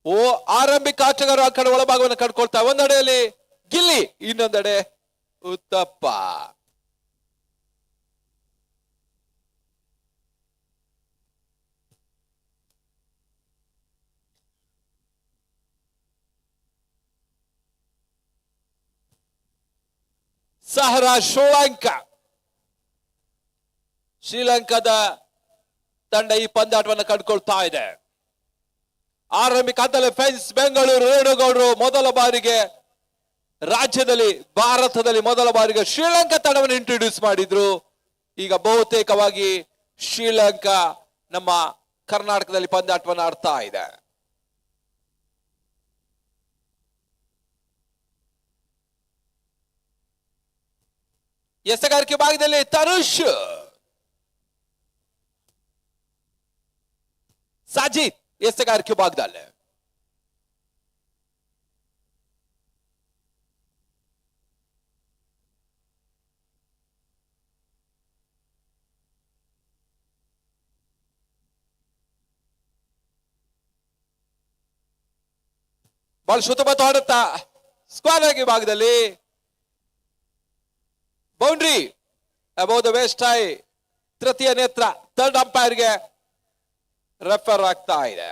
ಓ ಆರಂಭಿಕ ಆಟಗಾರರು ಆ ಕಡೆ ಒಳಭಾಗವನ್ನು ಕಡ್ಕೊಳ್ತಾ ಒಂದೆಡೆಯಲ್ಲಿ ಗಿಲ್ಲಿ, ಇನ್ನೊಂದೆಡೆ ಉತ್ತಪ್ಪ. ಸಹರಾ ಶ್ರೀಲಂಕಾದ ತಂಡ ಈ ಪಂದ್ಯಾಟವನ್ನು ಕಂಡುಕೊಳ್ತಾ ಇದೆ. ಆರಂಭಿಕ ಹಂತದಲ್ಲಿ ಫೆನ್ಸ್ ಬೆಂಗಳೂರು ರೇಣುಗೌಡರು ಮೊದಲ ಬಾರಿಗೆ ರಾಜ್ಯದಲ್ಲಿ ಭಾರತದಲ್ಲಿ ಮೊದಲ ಬಾರಿಗೆ ಶ್ರೀಲಂಕಾ ತಂಡವನ್ನು ಇಂಟ್ರೊಡ್ಯೂಸ್ ಮಾಡಿದ್ರು. ಈಗ ಬಹುತೇಕವಾಗಿ ಶ್ರೀಲಂಕಾ ನಮ್ಮ ಕರ್ನಾಟಕದಲ್ಲಿ ಪಂದ್ಯಾಟವನ್ನು ಆಡ್ತಾ ಇದೆ. ಎಸೆಗಾರಿಕೆ ಭಾಗದಲ್ಲಿ ತನುಷ್, ಸಾಜಿದ್ ಎಸೆಗಾರಿಕೆ ಭಾಗದಲ್ಲಿ ಬಾಲ್ ಶುತಮತ ಆಡುತ್ತಾ ಸ್ಕ್ವೇರ್ ಆಗಿ ಭಾಗದಲ್ಲಿ boundary above the waste I. ತೃತೀಯ ನೇತ್ರ ಥರ್ಡ್ ಅಂಪೈರ್ಗೆ ರೆಫರ್ ಆಗ್ತಾ ಇದೆ.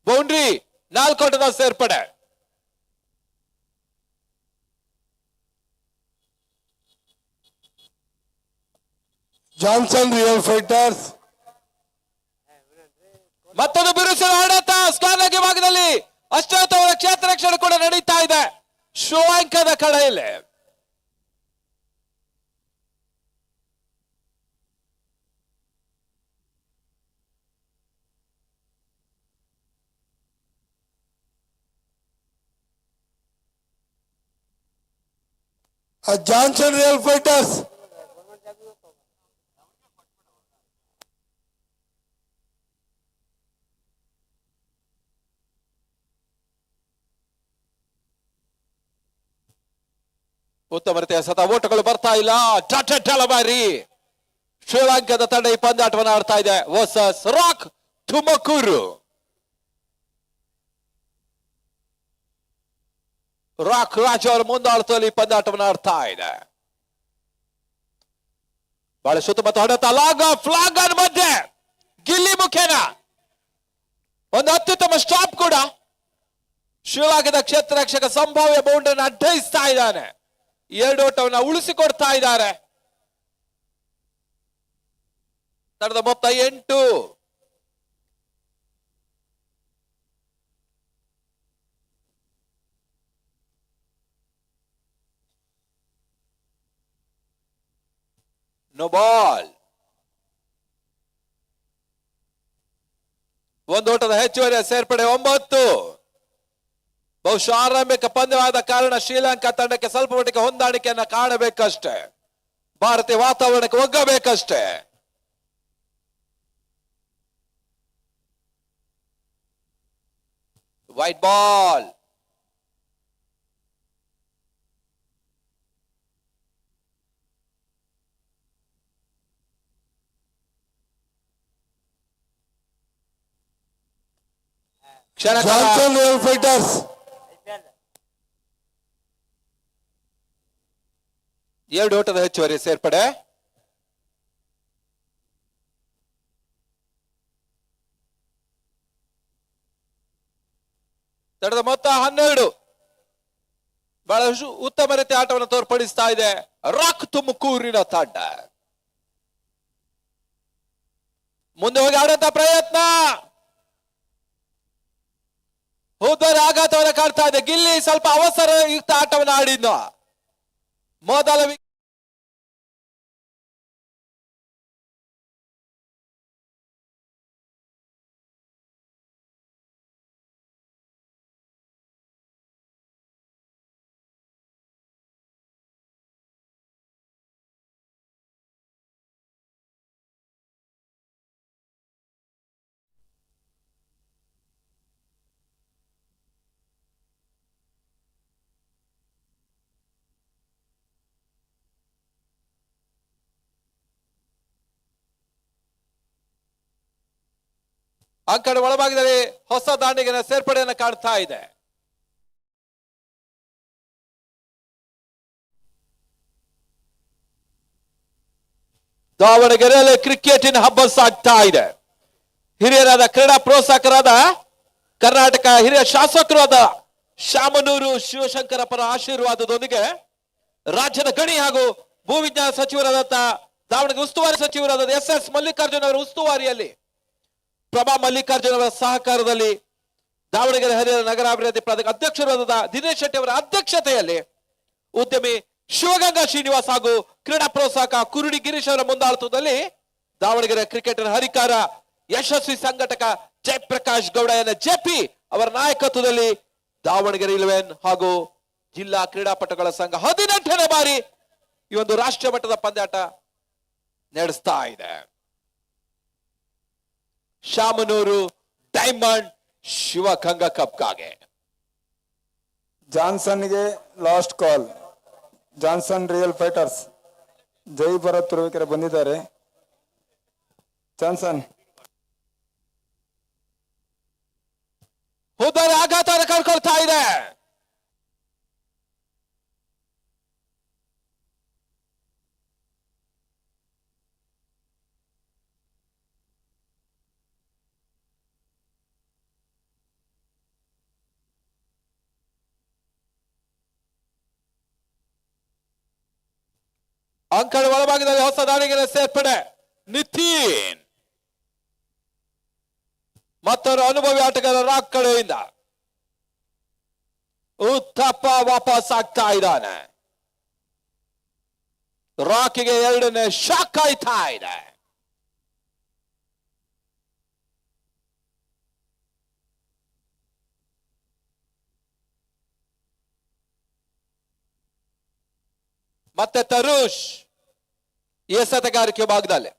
ಬೌಂಡ್ರಿ 4 ಓಟದ ಸೇರ್ಪಡೆ. ಜಾನ್ಸನ್ ರಿಯಲ್ ಫೈಟರ್ಸ್ ಮತ್ತೊಂದು ಬಿರುಸಿನ ಆಡಾಟ ಸ್ಕಾನಗಿ ಭಾಗದಲ್ಲಿ ಅಷ್ಟೊತ್ತವರ ಕ್ಷೇತ್ರ ರಕ್ಷಣೆ ಕೂಡ ನಡೀತಾ ಇದೆ ಶ್ರೀಲಂಕಾದ ಕಡೆಯಲ್ಲಿ. ಜಾನ್ಸನ್ ರಿಯಲ್ ಫೈಟರ್ಸ್ ಉತ್ತಮ ರೀತಿಯ ಓಟಗಳು ಬರ್ತಾ ಇಲ್ಲ. ಬಾರಿ ಶ್ರೀಲಂಕಾದ ತಂಡ ಈ ಪಂದ್ಯಾಟವನ್ನು ಆಡ್ತಾ ಇದೆ versus rock Tumakuru. Rock Raju ಅವರ ಮುಂದಾಳತ್ವದಲ್ಲಿ ಪಂದ್ಯಾಟವನ್ನು ಆಡ್ತಾ ಇದೆ. ಬಹಳ ಸುತ್ತಮುತ್ತ ಹೊಡೆತ ಫ್ಲಾಗ್ ಮಧ್ಯೆ ಗಿಲ್ಲಿ ಮುಖೇನ ಒಂದು ಅತ್ಯುತ್ತಮ ಸ್ಟಾಪ್ ಕೂಡ. ಶ್ರೀಲಂಕಾದ ಕ್ಷೇತ್ರ ರಕ್ಷಕ ಸಂಭಾವ್ಯ ಬೌಂಡರಿಯನ್ನು ಅಡ್ಡಯಿಸ್ತಾ ಇದ್ದಾನೆ. 2 ಓಟವನ್ನು ಉಳಿಸಿಕೊಡ್ತಾ ಇದ್ದಾರೆ. ನಡೆದ ಮೊತ್ತ 8. No ball. ಒಂದು ಓಟದ ಹೆಚ್ಚುವರಿ ಸೇರ್ಪಡೆ 9. ಬಹುಶಃ ಆರಂಭಿಕ ಪಂದ್ಯವಾದ ಕಾರಣ ಶ್ರೀಲಂಕಾ ತಂಡಕ್ಕೆ ಸ್ವಲ್ಪ ಮಟ್ಟಿಗೆ ಹೊಂದಾಣಿಕೆಯನ್ನ ಕಾಣಬೇಕಷ್ಟೇ. ಭಾರತೀಯ ವಾತಾವರಣಕ್ಕೆ ಒಗ್ಗಬೇಕಷ್ಟೇ. Wide ball. Johnson real fighters 2 ಓಟದ ಹೆಚ್ಚುವರಿ ಸೇರ್ಪಡೆ. ತಡದ ಮೊತ್ತ 12. ಬಹಳಷ್ಟು ಉತ್ತಮ ರೀತಿಯ ಆಟವನ್ನು ತೋರ್ಪಡಿಸ್ತಾ ಇದೆ ರಾಕ್ ತುಮಕೂರಿನ ತಂಡ. ಮುಂದೆ ಹೋಗಿ ಆಡಂತ ಪ್ರಯತ್ನ, ಉದ್ದರ ಆಘಾತವನ್ನು ಕಾಡ್ತಾ ಇದೆ. ಗಿಲ್ಲಿ ಸ್ವಲ್ಪ ಅವಸರಯುಕ್ತ ಆಟವನ್ನು ಆಡಿದ್ದ. ಮೊದಲ ಅಂಕಣ ಒಳಭಾಗದಲ್ಲಿ ಹೊಸ ದಾಂಡಿಗನ ಸೇರ್ಪಡೆಯನ್ನು ಕಾಣ್ತಾ ಇದೆ. ದಾವಣಗೆರೆಯಲ್ಲಿ ಕ್ರಿಕೆಟಿನ ಹಬ್ಬ ಸಾಗ್ತಾ ಇದೆ. ಹಿರಿಯರಾದ ಕ್ರೀಡಾ ಪ್ರೋತ್ಸಾಹಕರಾದ ಕರ್ನಾಟಕ ಹಿರಿಯ ಶಾಸಕರಾದ ಶಾಮನೂರು ಶಿವಶಂಕರಪ್ಪರ ಆಶೀರ್ವಾದದೊಂದಿಗೆ ರಾಜ್ಯದ ಗಣಿ ಹಾಗೂ ಭೂವಿಜ್ಞಾನ ಸಚಿವರಾದಂತ ದಾವಣಗೆರೆ ಉಸ್ತುವಾರಿ ಸಚಿವರಾದ ಎಸ್ ಮಲ್ಲಿಕಾರ್ಜುನ ಅವರ ಉಸ್ತುವಾರಿಯಲ್ಲಿ ಪ್ರಭಾ ಮಲ್ಲಿಕಾರ್ಜುನ ಅವರ ಸಹಕಾರದಲ್ಲಿ ದಾವಣಗೆರೆ ಹರಿಹರ ನಗರಾಭಿವೃದ್ಧಿ ಪ್ರಾಧಿಕಾರ ಅಧ್ಯಕ್ಷರಾದ ದಿನೇಶ್ ಶೆಟ್ಟಿ ಅವರ ಅಧ್ಯಕ್ಷತೆಯಲ್ಲಿ ಉದ್ಯಮಿ ಶಿವಗಂಗಾ ಶ್ರೀನಿವಾಸ್ ಹಾಗೂ ಕ್ರೀಡಾ ಪ್ರೋತ್ಸಾಹಕ ಕುರುಡಿ ಗಿರೀಶ್ ಅವರ ಮುಂದಾಳತ್ವದಲ್ಲಿ ದಾವಣಗೆರೆ ಕ್ರಿಕೆಟರ್ ಹರಿಕಾರ ಯಶಸ್ವಿ ಸಂಘಟಕ ಜಯಪ್ರಕಾಶ್ ಗೌಡ ಜೆಪಿ ಅವರ ನಾಯಕತ್ವದಲ್ಲಿ ದಾವಣಗೆರೆ 11 ಹಾಗೂ ಜಿಲ್ಲಾ ಕ್ರೀಡಾಪಟುಗಳ ಸಂಘ 18ನೇ ಬಾರಿ ಈ ಒಂದು ರಾಷ್ಟ್ರೀಯ ಮಟ್ಟದ ಪಂದ್ಯಾಟ ನಡೆಸ್ತಾ ಇದೆ. ಶಾಮನೂರು ಡೈಮಂಡ್ ಶಿವಗಂಗಾ ಕಪ್ಗಾಗಿ ಜಾನ್ಸನ್ಗೆ last call. Johnson real fighters Jai Bharat Turuvekere ಬಂದಿದ್ದಾರೆ. ಜಾನ್ಸನ್ ಉದ್ದಾರೆ, ಆಘಾತ ಕಳ್ಕೊಳ್ತಾ ಇದೆ. ಅಂಕಣ ಒಳಭಾಗದಲ್ಲಿ ಹೊಸ ದಾಳಿಗೆ ಸೇರ್ಪಡೆ ನಿತಿನ್ ಮತ್ತೊಂದು ಅನುಭವಿ ಆಟಗಾರ ರಾಕ್ ಕಡೆಯಿಂದ ಉತ್ತಪ್ಪ ವಾಪಸ್ ಆಗ್ತಾ ಇದ್ದಾನೆ. ರಾಕಿಗೆ 2ನೇ ಶಾಕ್ ಆಯ್ತಾ ಇದೆ. ಮತ್ತೆ ತರುಷ್ ಎಸೆತಗಾರಿಕೆ ಭಾಗದಲ್ಲಿ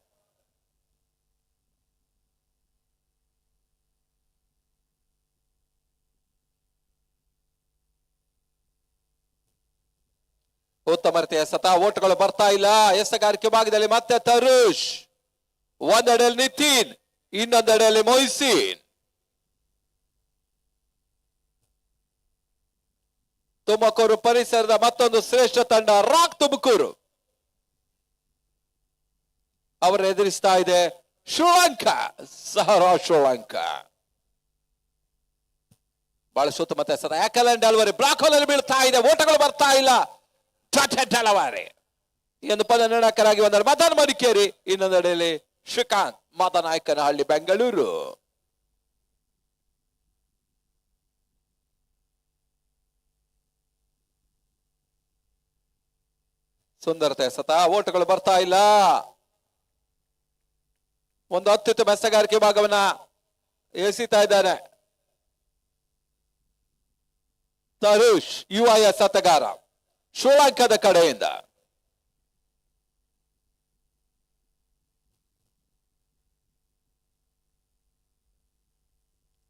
ಉತ್ತಮ ರೀತಿಯ ಎಸೆತ, ಓಟುಗಳು ಬರ್ತಾ ಇಲ್ಲ. ಎಸೆಗಾರಿಕೆ ಭಾಗದಲ್ಲಿ ಮತ್ತೆ ತರುಷ್, ಒಂದೆಡೆಯಲ್ಲಿ ನಿತಿನ್, ಇನ್ನೊಂದೆಡೆಯಲ್ಲಿ ಮೊಯ್ಸಿನ್. ತುಮಕೂರು ಪರಿಸರದ ಮತ್ತೊಂದು ಶ್ರೇಷ್ಠ ತಂಡ ರಾಕ್ ತುಮಕೂರು ಅವರ ಎದುರಿಸ್ತಾ ಇದೆ ಶ್ರೀಲಂಕಾ. ಸಹರಾ ಶ್ರೀಲಂಕಾ ಬಹಳ ಸುತ್ತ ಮತ್ತೆ ಸದ ಯಾಕಲ್ಲ ಡಲ್ವರಿ ಬ್ಲಾಕ್ ಹೋಲ್ ಅಲ್ಲಿ ಬೀಳ್ತಾ ಇದೆ. ಓಟಗಳು ಬರ್ತಾ ಇಲ್ಲ. ಡಲವಾರಿ ಈ ಒಂದು ಪದ ನಿರ್ಣಾಯಕರಾಗಿ ಒಂದೆರಡು ಮದನ್ ಮಡಿಕೇರಿ, ಇನ್ನೊಂದೆಡೆಯಲ್ಲಿ ಶ್ರೀಕಾಂತ್ ಮದನಾಯಕನಹಳ್ಳಿ ಬೆಂಗಳೂರು. ಸುಂದರತೆ ಸತ, ಓಟಗಳು ಬರ್ತಾ ಇಲ್ಲ. ಒಂದು ಅತ್ಯುತ್ತಮ ಎಸೆಗಾರಿಕೆ ಭಾಗವನ್ನ ಎಸಿತಾ ಇದ್ದಾನೆ ತರುಷ್, ಯುವ ಎಸೆತಗಾರ ಶ್ರೀಲಂಕಾದ ಕಡೆಯಿಂದ.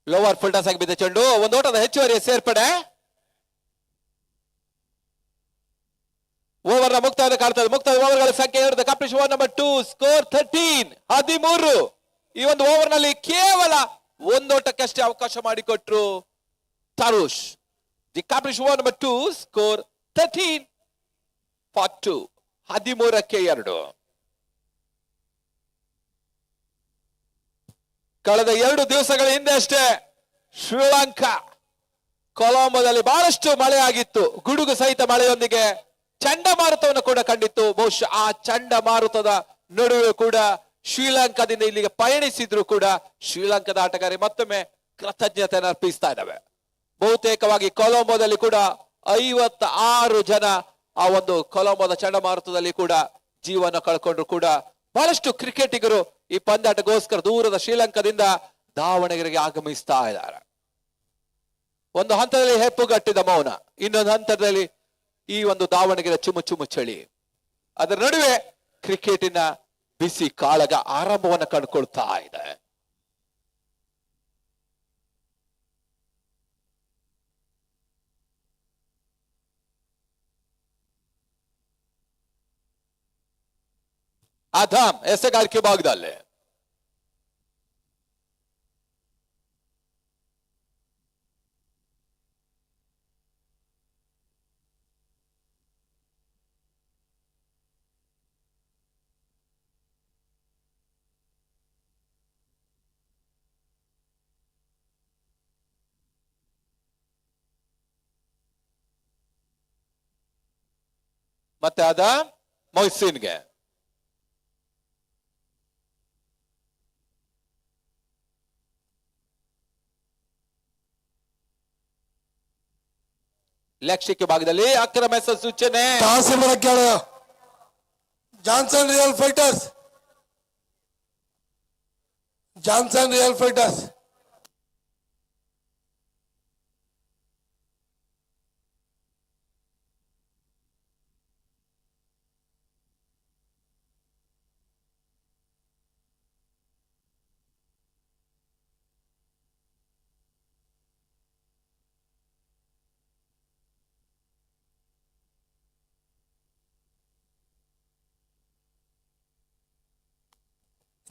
ಲೋವರ್ ಫುಲ್ ಟಾಸ್ ಆಗಿ ಬಿದ್ದ ಚೆಂಡು, ಒಂದು ಓಟದ ಹೆಚ್ಚುವರಿ ಸೇರ್ಪಡೆ. ಓವರ್ ನ ಮುಕ್ತಾಯ ಕಾಣ್ತದೆ. ಮುಕ್ತಾಯ ಓವರ್ಗಳ ಸಂಖ್ಯೆ 2, ಕಂಪ್ಲೀಟ್ ಓವರ್ ನಂಬರ್ 2, ಸ್ಕೋರ್ 13. ಈ ಒಂದು ಓವರ್ ನಲ್ಲಿ ಕೇವಲ ಒಂದೋಟಕ್ಕಷ್ಟೇ ಅವಕಾಶ ಮಾಡಿಕೊಟ್ರು Tarush. The complete over number 2, score 13 for 2. 13ಕ್ಕೆ 2. ಕಳೆದ 2 ದಿವಸಗಳ ಹಿಂದೆ ಅಷ್ಟೇ ಶ್ರೀಲಂಕಾ ಕೊಲಂಬೋದಲ್ಲಿ ಬಹಳಷ್ಟು ಮಳೆ ಆಗಿತ್ತು. ಗುಡುಗು ಸಹಿತ ಮಳೆಯೊಂದಿಗೆ ಚಂಡಮಾರುತವನ್ನು ಕೂಡ ಕಂಡಿತ್ತು. ಬಹುಶಃ ಆ ಚಂಡಮಾರುತದ ನಡುವೆ ಕೂಡ ಶ್ರೀಲಂಕಾದಿಂದ ಇಲ್ಲಿಗೆ ಪಯಣಿಸಿದ್ರು ಕೂಡ ಶ್ರೀಲಂಕಾದ ಆಟಗಾರರಿಗೆ ಮತ್ತೊಮ್ಮೆ ಕೃತಜ್ಞತೆಯನ್ನು ಅರ್ಪಿಸ್ತಾ ಇದ್ದಾವೆ. ಬಹುತೇಕವಾಗಿ ಕೊಲಂಬೋದಲ್ಲಿ ಕೂಡ 56 ಜನ ಆ ಒಂದು ಕೊಲಂಬೋದ ಚಂಡಮಾರುತದಲ್ಲಿ ಕೂಡ ಜೀವನ ಕಳ್ಕೊಂಡ್ರು ಕೂಡ ಬಹಳಷ್ಟು ಕ್ರಿಕೆಟಿಗರು ಈ ಪಂದ್ಯಾಟಗೋಸ್ಕರ ದೂರದ ಶ್ರೀಲಂಕಾದಿಂದ ದಾವಣಗೆರೆಗೆ ಆಗಮಿಸ್ತಾ ಇದ್ದಾರೆ. ಒಂದು ಹಂತದಲ್ಲಿ ಹೆಪ್ಪುಗಟ್ಟಿದ ಮೌನ, ಇನ್ನೊಂದು ಹಂತದಲ್ಲಿ ಈ ಒಂದು ದಾವಣಗೆರೆ ಚುಮು ಚುಮು ಚಳಿ, ಅದರ ನಡುವೆ ಕ್ರಿಕೆಟಿನ ಬಿಸಿ ಕಾಳಗ ಆರಂಭವನ್ನು ಕಂಡುಕೊಳ್ತಾ ಇದೆ. ಆದಾಮ್ ಎಸೆಗಾರಿಕೆ ಭಾಗದಲ್ಲಿ ಮತ್ತೆ ಆದಾಮ್ ಮೊಹ್ಸಿನ್ಗೆ ಲಕ್ಷ್ಯಕ್ಕೆ ಭಾಗದಲ್ಲಿ ಅಕ್ರಮ ಸೂಚನೆ. Johnson real fighters, Johnson real fighters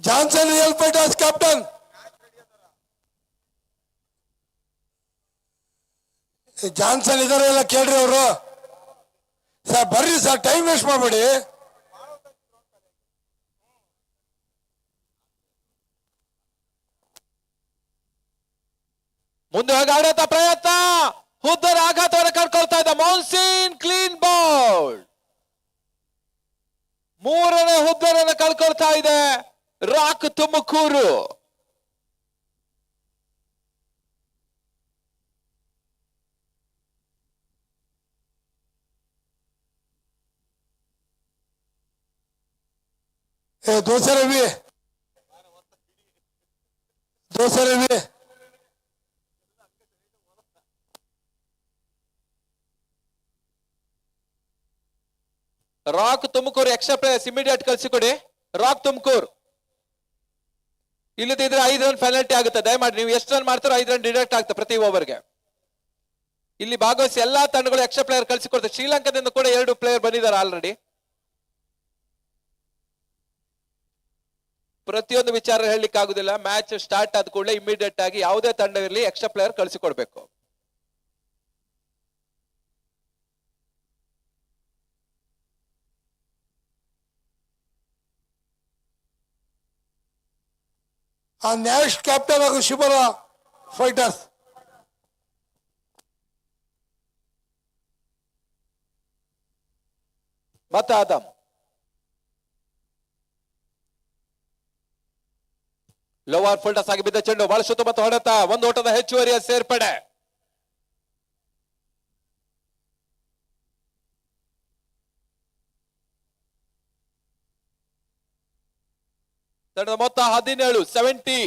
Johnson real fighters captain Johnson ಇದಾರೆ ಎಲ್ಲ ಕೇಳ್ರಿ ಅವರು. ಸರ್ ಬರ್ರಿ ಸರ್, ಟೈಮ್ ವೇಸ್ಟ್ ಮಾಡಬೇಡಿ. ಮುಂದೆ ಹೋಗಿ ಆಡತ ಪ್ರಯತ್ನ, ಹುದ್ದರ ಆಘಾತವನ್ನು ಕಳ್ಕೊಳ್ತಾ ಇದ್ದ ಮೌನ್ಸಿನ್, ಕ್ಲೀನ್ ಬೌಲ್. ಮೂರನೇ ಹುದ್ದರನ್ನು ಕಳ್ಕೊಳ್ತಾ ಇದೆ rock Tumakuru. Dosa Ravi, dosa Ravi rock Tumakuru extra players immediate ಕಳಿಸಿಕೊಡಿ. ರಾಕ್ ತುಮಕೂರು ಇಲ್ಲದಿದ್ರೆ 5 ರನ್ ಪೆನಾಲ್ಟಿ ಆಗುತ್ತೆ. ದಯಮಾಡಿ ನೀವು ಎಷ್ಟು ರನ್ ಮಾಡ್ತಾರೋ 5 ರನ್ ಡಿಡಕ್ಟ್ ಆಗುತ್ತೆ ಪ್ರತಿ ಓವರ್ಗೆ. ಇಲ್ಲಿ ಭಾಗವಹಿಸಿ ಎಲ್ಲಾ ತಂಡಗಳು ಎಕ್ಸ್ಟ್ರಾ ಪ್ಲೇಯರ್ ಕಳಿಸಿಕೊಡ್ತಾರೆ. ಶ್ರೀಲಂಕಾದಿಂದ ಕೂಡ 2 ಪ್ಲೇಯರ್ ಬಂದಿದ್ದಾರೆ ಆಲ್ರೆಡಿ. ಪ್ರತಿಯೊಂದು ವಿಚಾರ ಹೇಳಲಿಕ್ಕೆ ಆಗುದಿಲ್ಲ. ಮ್ಯಾಚ್ ಸ್ಟಾರ್ಟ್ ಆದ ಕೂಡಲೇ ಇಮಿಡಿಯೇಟ್ ಆಗಿ ಯಾವುದೇ ತಂಡ ಇರಲಿ ಎಕ್ಸ್ಟ್ರಾ ಪ್ಲೇಯರ್ ಕಳಿಸಿಕೊಡ್ಬೇಕು. ಆ ನೆಕ್ಸ್ಟ್ ಕ್ಯಾಪ್ಟನ್ ಆಗು ಶಿವರ ಫೈಟರ್ಸ್. ಮತ್ತೆ ಆದಮ್ ಲೋವರ್ ಫುಲ್ಟಸ್ ಆಗಿ ಬಿದ್ದ ಚೆಂಡು ಬಹಳ ಸುತ್ತ ಮತ್ತು ಹೊಡೆತ, ಒಂದು ಓಟದ ಹೆಚ್ಚುವರಿಯ ಸೇರ್ಪಡೆ. ತಂಡದ ಮೊತ್ತ 17.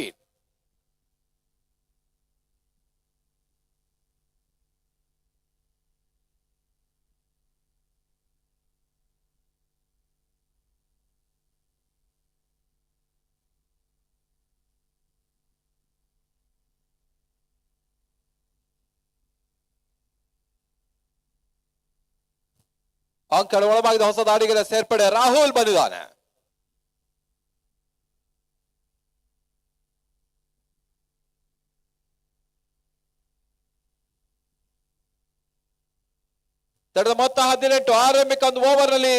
ಅಂಕಣ ಒಳಭಾಗದ ಹೊಸ ದಾಡಿಗರ ಸೇರ್ಪಡೆ ರಾಹುಲ್ ಬಂದಿದ್ದಾನೆ. ತಂಡದ ಮೊತ್ತ 18. ಆರಂಭಿಕ ಒಂದು ಓವರ್ ನಲ್ಲಿ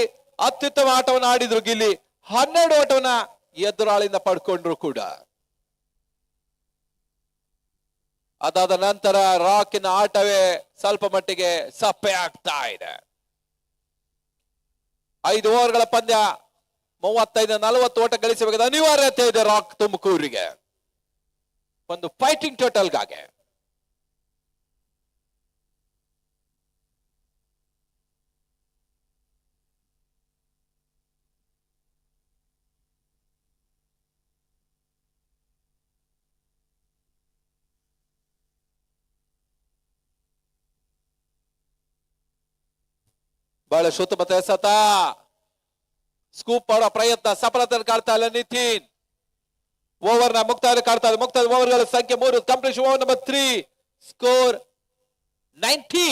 ಅತ್ಯುತ್ತಮ ಆಟವನ್ನು ಆಡಿದ್ರು ಗಿಲ್ಲಿ. 12 ಓಟವನ್ನ ಎದುರಾಳಿಂದ ಪಡ್ಕೊಂಡ್ರು ಕೂಡ. ಅದಾದ ನಂತರ ರಾಕಿನ ಆಟವೇ ಸ್ವಲ್ಪ ಮಟ್ಟಿಗೆ ಸಪ್ಪೆ ಆಗ್ತಾ ಇದೆ. 5 ಓವರ್ಗಳ ಪಂದ್ಯ 35-40 ಓಟ ಗಳಿಸಬೇಕಾದ ಅನಿವಾರ್ಯತೆ ಇದೆ ರಾಕ್ ತುಮಕೂರಿಗೆ, ಒಂದು ಫೈಟಿಂಗ್ ಟೋಟಲ್ಗಾಗಿ. ಬಹಳಷ್ಟು ಉತ್ತಮ ಎಸೆತ. ಸ್ಕೂಪ್ ಮಾಡೋ ಪ್ರಯತ್ನ ಸಫಲತೆ ಕಾಡ್ತಾ ಇಲ್ಲ ನಿತಿನ್. ಓವರ್ ನ ಮುಕ್ತಾಯ ಕಾಡ್ತಾ ಇದೆ. ಮುಕ್ತಾಯ ಓವರ್ಗಳ ಸಂಖ್ಯೆ 3. Completion over number 3. ಸ್ಕೋರ್ 19.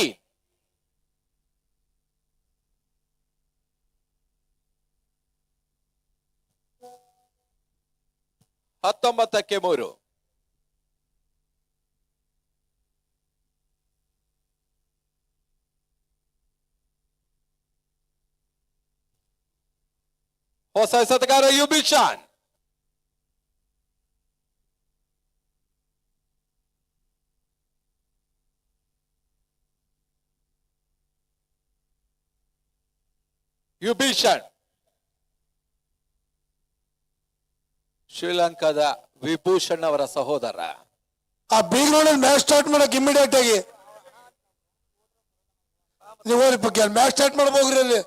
ಹತ್ತೊಂಬತ್ತಕ್ಕೆ 3. ಹೊಸ ಎಸೆತಗಾರ ಯುಬಿಶಾನ್. ಯುಬಿಶಾನ್ ಶ್ರೀಲಂಕಾದ ವಿಭೂಷಣ್ ಅವರ ಸಹೋದರ. ಆ ಬಿಗ್ ಗ್ರೌಂಡ್ ಮ್ಯಾಚ್ ಸ್ಟಾರ್ಟ್ ಮಾಡಕ್ ಇಮಿಡಿಯೇಟ್ ಆಗಿ ನೀವು ಮ್ಯಾಚ್ ಸ್ಟಾರ್ಟ್ ಮಾಡಬಹುದ್ರಿ ಅಲ್ಲಿ.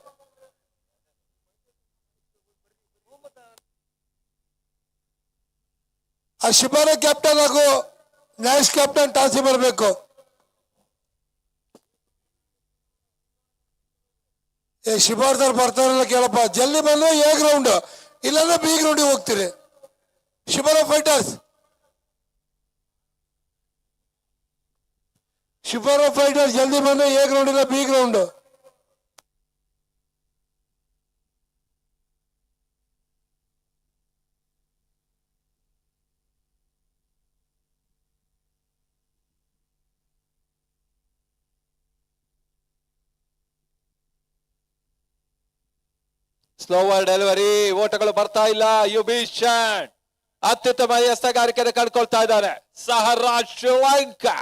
ಆ ಶಿಬಾರ ಕ್ಯಾಪ್ಟನ್ ಹಾಗೂ ನ್ಯಾಷ್ ಕ್ಯಾಪ್ಟನ್ ಟಾಸಿ ಬರಬೇಕು. ಶಿಬಾರ್ದವ್ರು ಬರ್ತಾರಲ್ಲ ಕೇಳಪ್ಪ, ಜಲ್ದಿ ಬಂದು ಎ ಗ್ರೌಂಡ್ ಇಲ್ಲಾಂದ್ರೆ ಬಿ ಗ್ರೌಂಡಿಗೆ ಹೋಗ್ತೀರಿ. ಶಿಬಾರ ಫೈಟರ್ಸ್, ಶಿಬಾರ ಫೈಟರ್ಸ್ ಜಲ್ದಿ ಬಂದು ಎ ಗ್ರೌಂಡ್ ಇಲ್ಲ ಬಿ ಗ್ರೌಂಡ್. Slower delivery. ಓಟಗಳು ಬರ್ತಾ ಇಲ್ಲ. ಯುಬಿಶಾನ್ ಅತ್ಯುತ್ತಮ ಎಸೆಗಾರಿಕೆಯನ್ನು ಕಂಡುಕೊಳ್ತಾ ಇದ್ದಾರೆ. ಸಹರಾಜ್ ಶ್ರೀಲಂಕಾ.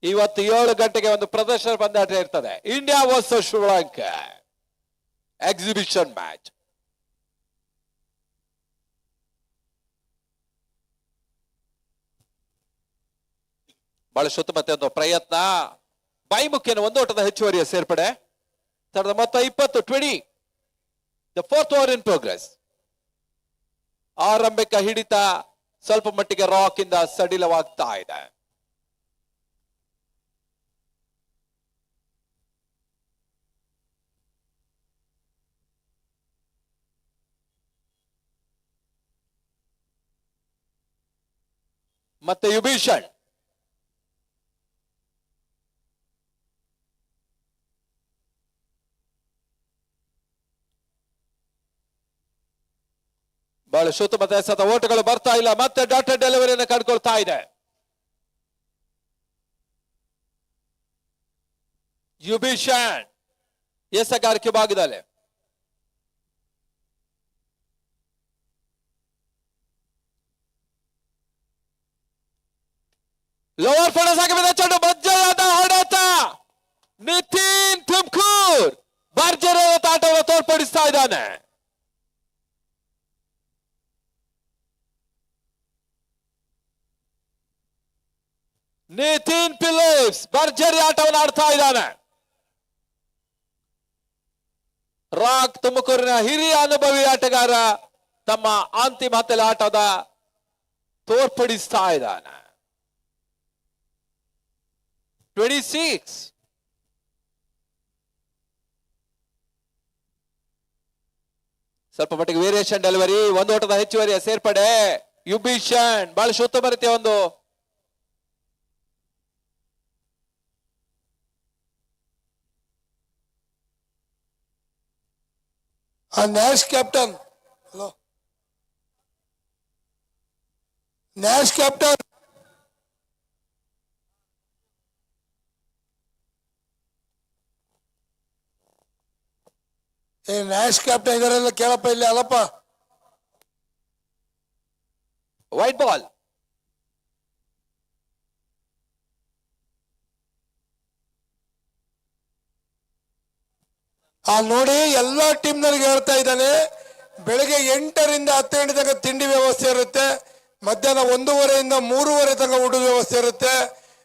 ಇವತ್ತು 7 ಗಂಟೆಗೆ ಒಂದು ಪ್ರದರ್ಶನ ಪಂದ್ಯಾಟ ಇರ್ತದೆ. India versus Sri Lanka exhibition match. ಬಹಳಷ್ಟು ಉತ್ತಮ ಒಂದು ಪ್ರಯತ್ನ. ಬೈಮುಖಿನ ಒಂದು ಓಟದ ಹೆಚ್ಚುವರಿಯ ಸೇರ್ಪಡೆ. ಮೊತ್ತ 20. The 4th over in progress. ಆರಂಭಿಕ ಹಿಡಿತ ಸ್ವಲ್ಪ ಮಟ್ಟಿಗೆ ರಾಕ್ ಇಂದ ಸಡಿಲವಾಗ್ತಾ ಇದೆ. ಮತ್ತೆ ಯುಬಿಶಾನ್ ಬಹಳ ಉತ್ತಮ ಎಸೆತ. ಓಟಗಳು ಬರ್ತಾ ಇಲ್ಲ. ಮತ್ತೆ ಡಾಟಾ ಡೆಲಿವರಿಯನ್ನು ಕಂಡುಕೊಳ್ತಾ ಇದೆ. ಯುಬಿಶಾನ್ ಎಸೆಗಾರಿಕೆ ಭಾಗದಲ್ಲಿ ಲೋವರ್ ಫೋರ್ಸ್ ಆಗಿ ಬಿದ್ದ ಚೆಂಡು. ಭರ್ಜರಿಯಾದ ಹೊಡೆತ. ನಿತಿನ್ ತುಮ್ಕೂರ್ ಭರ್ಜರಿಯಾದ ಆಟವನ್ನು ತೋರ್ಪಡಿಸ್ತಾ ಇದ್ದಾನೆ. ನಿತಿನ್ ಫಿಲಿಪ್ಸ್ ಭರ್ಜರಿ ಆಟವನ್ನು ಆಡ್ತಾ ಇದ್ದಾನೆ. ರಾಕ್ ತುಮಕೂರಿನ ಹಿರಿಯ ಅನುಭವಿ ಆಟಗಾರ ತಮ್ಮ ಅಂತಿಮ ಹಂತದ ಆಟದ ತೋರ್ಪಡಿಸ್ತಾ ಇದ್ದಾನೆ. 26. ಸ್ವಲ್ಪ ಮಟ್ಟಿಗೆ ವೇರಿಯೇಷನ್ ಡೆಲಿವರಿ. ಒಂದು ಓಟದ ಹೆಚ್ಚುವರಿಯ ಸೇರ್ಪಡೆ. ಯುಬಿಶಾನ್ ಬಹಳ ಉತ್ತಮ ರೀತಿಯ ಒಂದು ನ್ಯಾಷ್ ಕ್ಯಾಪ್ಟನ್. ಹಲೋ ನ್ಯಾಷ್ ಕ್ಯಾಪ್ಟನ್, ನ್ಯಾಷ್ ಕ್ಯಾಪ್ಟನ್ ಇದರೆಲ್ಲ ಕೇಳಪ್ಪ ಇಲ್ಲಿ. ಅಲ್ಲಪ್ಪ ವೈಟ್ ಬಾಲ್. ನೋಡಿ ಎಲ್ಲಾ ಟೀಮ್ ನವರಿಗೆ ಹೇಳ್ತಾ ಇದ್ದಾನೆ, ಬೆಳಗ್ಗೆ 8ರಿಂದ 10 ಗಂಟೆ ತನಕ ತಿಂಡಿ ವ್ಯವಸ್ಥೆ ಇರುತ್ತೆ. ಮಧ್ಯಾಹ್ನ 1:30ಯಿಂದ 3:30 ತನಕ ಊಟದ ವ್ಯವಸ್ಥೆ ಇರುತ್ತೆ.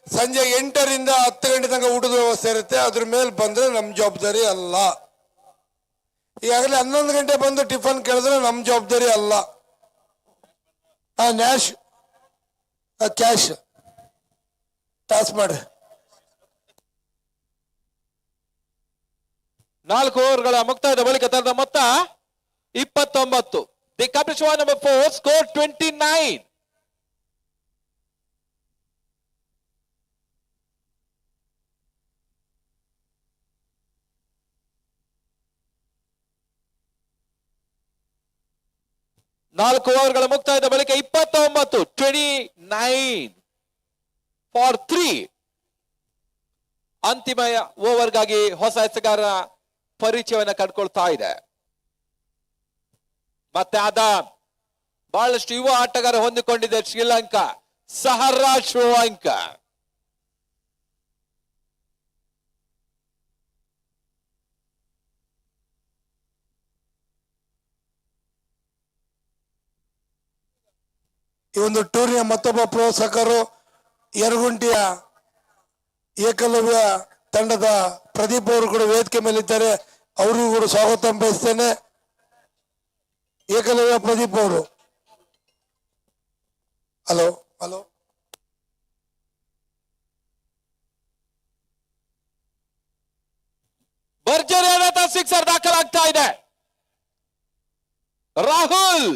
ಸಂಜೆ 8ರಿಂದ 10 ಗಂಟೆ ತನಕ ಊಟದ ವ್ಯವಸ್ಥೆ ಇರುತ್ತೆ. ಅದ್ರ ಮೇಲೆ ಬಂದ್ರೆ ನಮ್ ಜವಾಬ್ದಾರಿ ಅಲ್ಲ. ಈಗಾಗಲೇ 11 ಗಂಟೆ ಬಂದು ಟಿಫನ್ ಕೇಳಿದ್ರೆ ನಮ್ ಜವಾಬ್ದಾರಿ ಅಲ್ಲ. ನ್ಯಾಷ್ ಕ್ಯಾಶ್ ಟಾಸ್ ಮಾಡ್ರಿ. 4 ಓವರ್ಗಳ ಮುಕ್ತಾಯದ ಬಳಿಕ ತಂಡ ಮೊತ್ತ 29. The completion number 4 score 29. ನಾಲ್ಕು ಓವರ್ಗಳ ಮುಕ್ತಾಯದ ಬಳಿಕ 29, 29 ಫಾರ್ 3. ಅಂತಿಮ ಓವರ್ಗಾಗಿ ಹೊಸ ಎಸೆಗಾರರ ಪರಿಚಯವನ್ನು ಕಂಡುಕೊಳ್ತಾ ಇದೆ. ಮತ್ತೆ ಬಹಳಷ್ಟು ಯುವ ಆಟಗಾರ ಹೊಂದಿಕೊಂಡಿದೆ ಶ್ರೀಲಂಕಾ. ಸಹರಾ ಶ್ರೀಲಂಕಾ ಈ ಒಂದು ಟೂರ್ನಿಯ ಮತ್ತೊಬ್ಬ ಪ್ರೋತ್ಸಾಹಕರು ಯರಗುಂಟಿಯ ಏಕಲವ್ಯ ತಂಡದ ಪ್ರದೀಪ್ ಅವರು ಕೂಡ ವೇದಿಕೆ ಮೇಲಿದ್ದಾರೆ. ಅವರಿಗೂ ಕೂಡ ಸ್ವಾಗತ ಬಯಸ್ತೇನೆ. ಏಕಲವ್ಯ ಪ್ರದೀಪ್ ಅವರು, ಹಲೋ ಹಲೋ. ಭರ್ಜರಿಯಾದ ಸಿಕ್ಸರ್ ದಾಖಲಾಗ್ತಾ ಇದೆ. ರಾಹುಲ್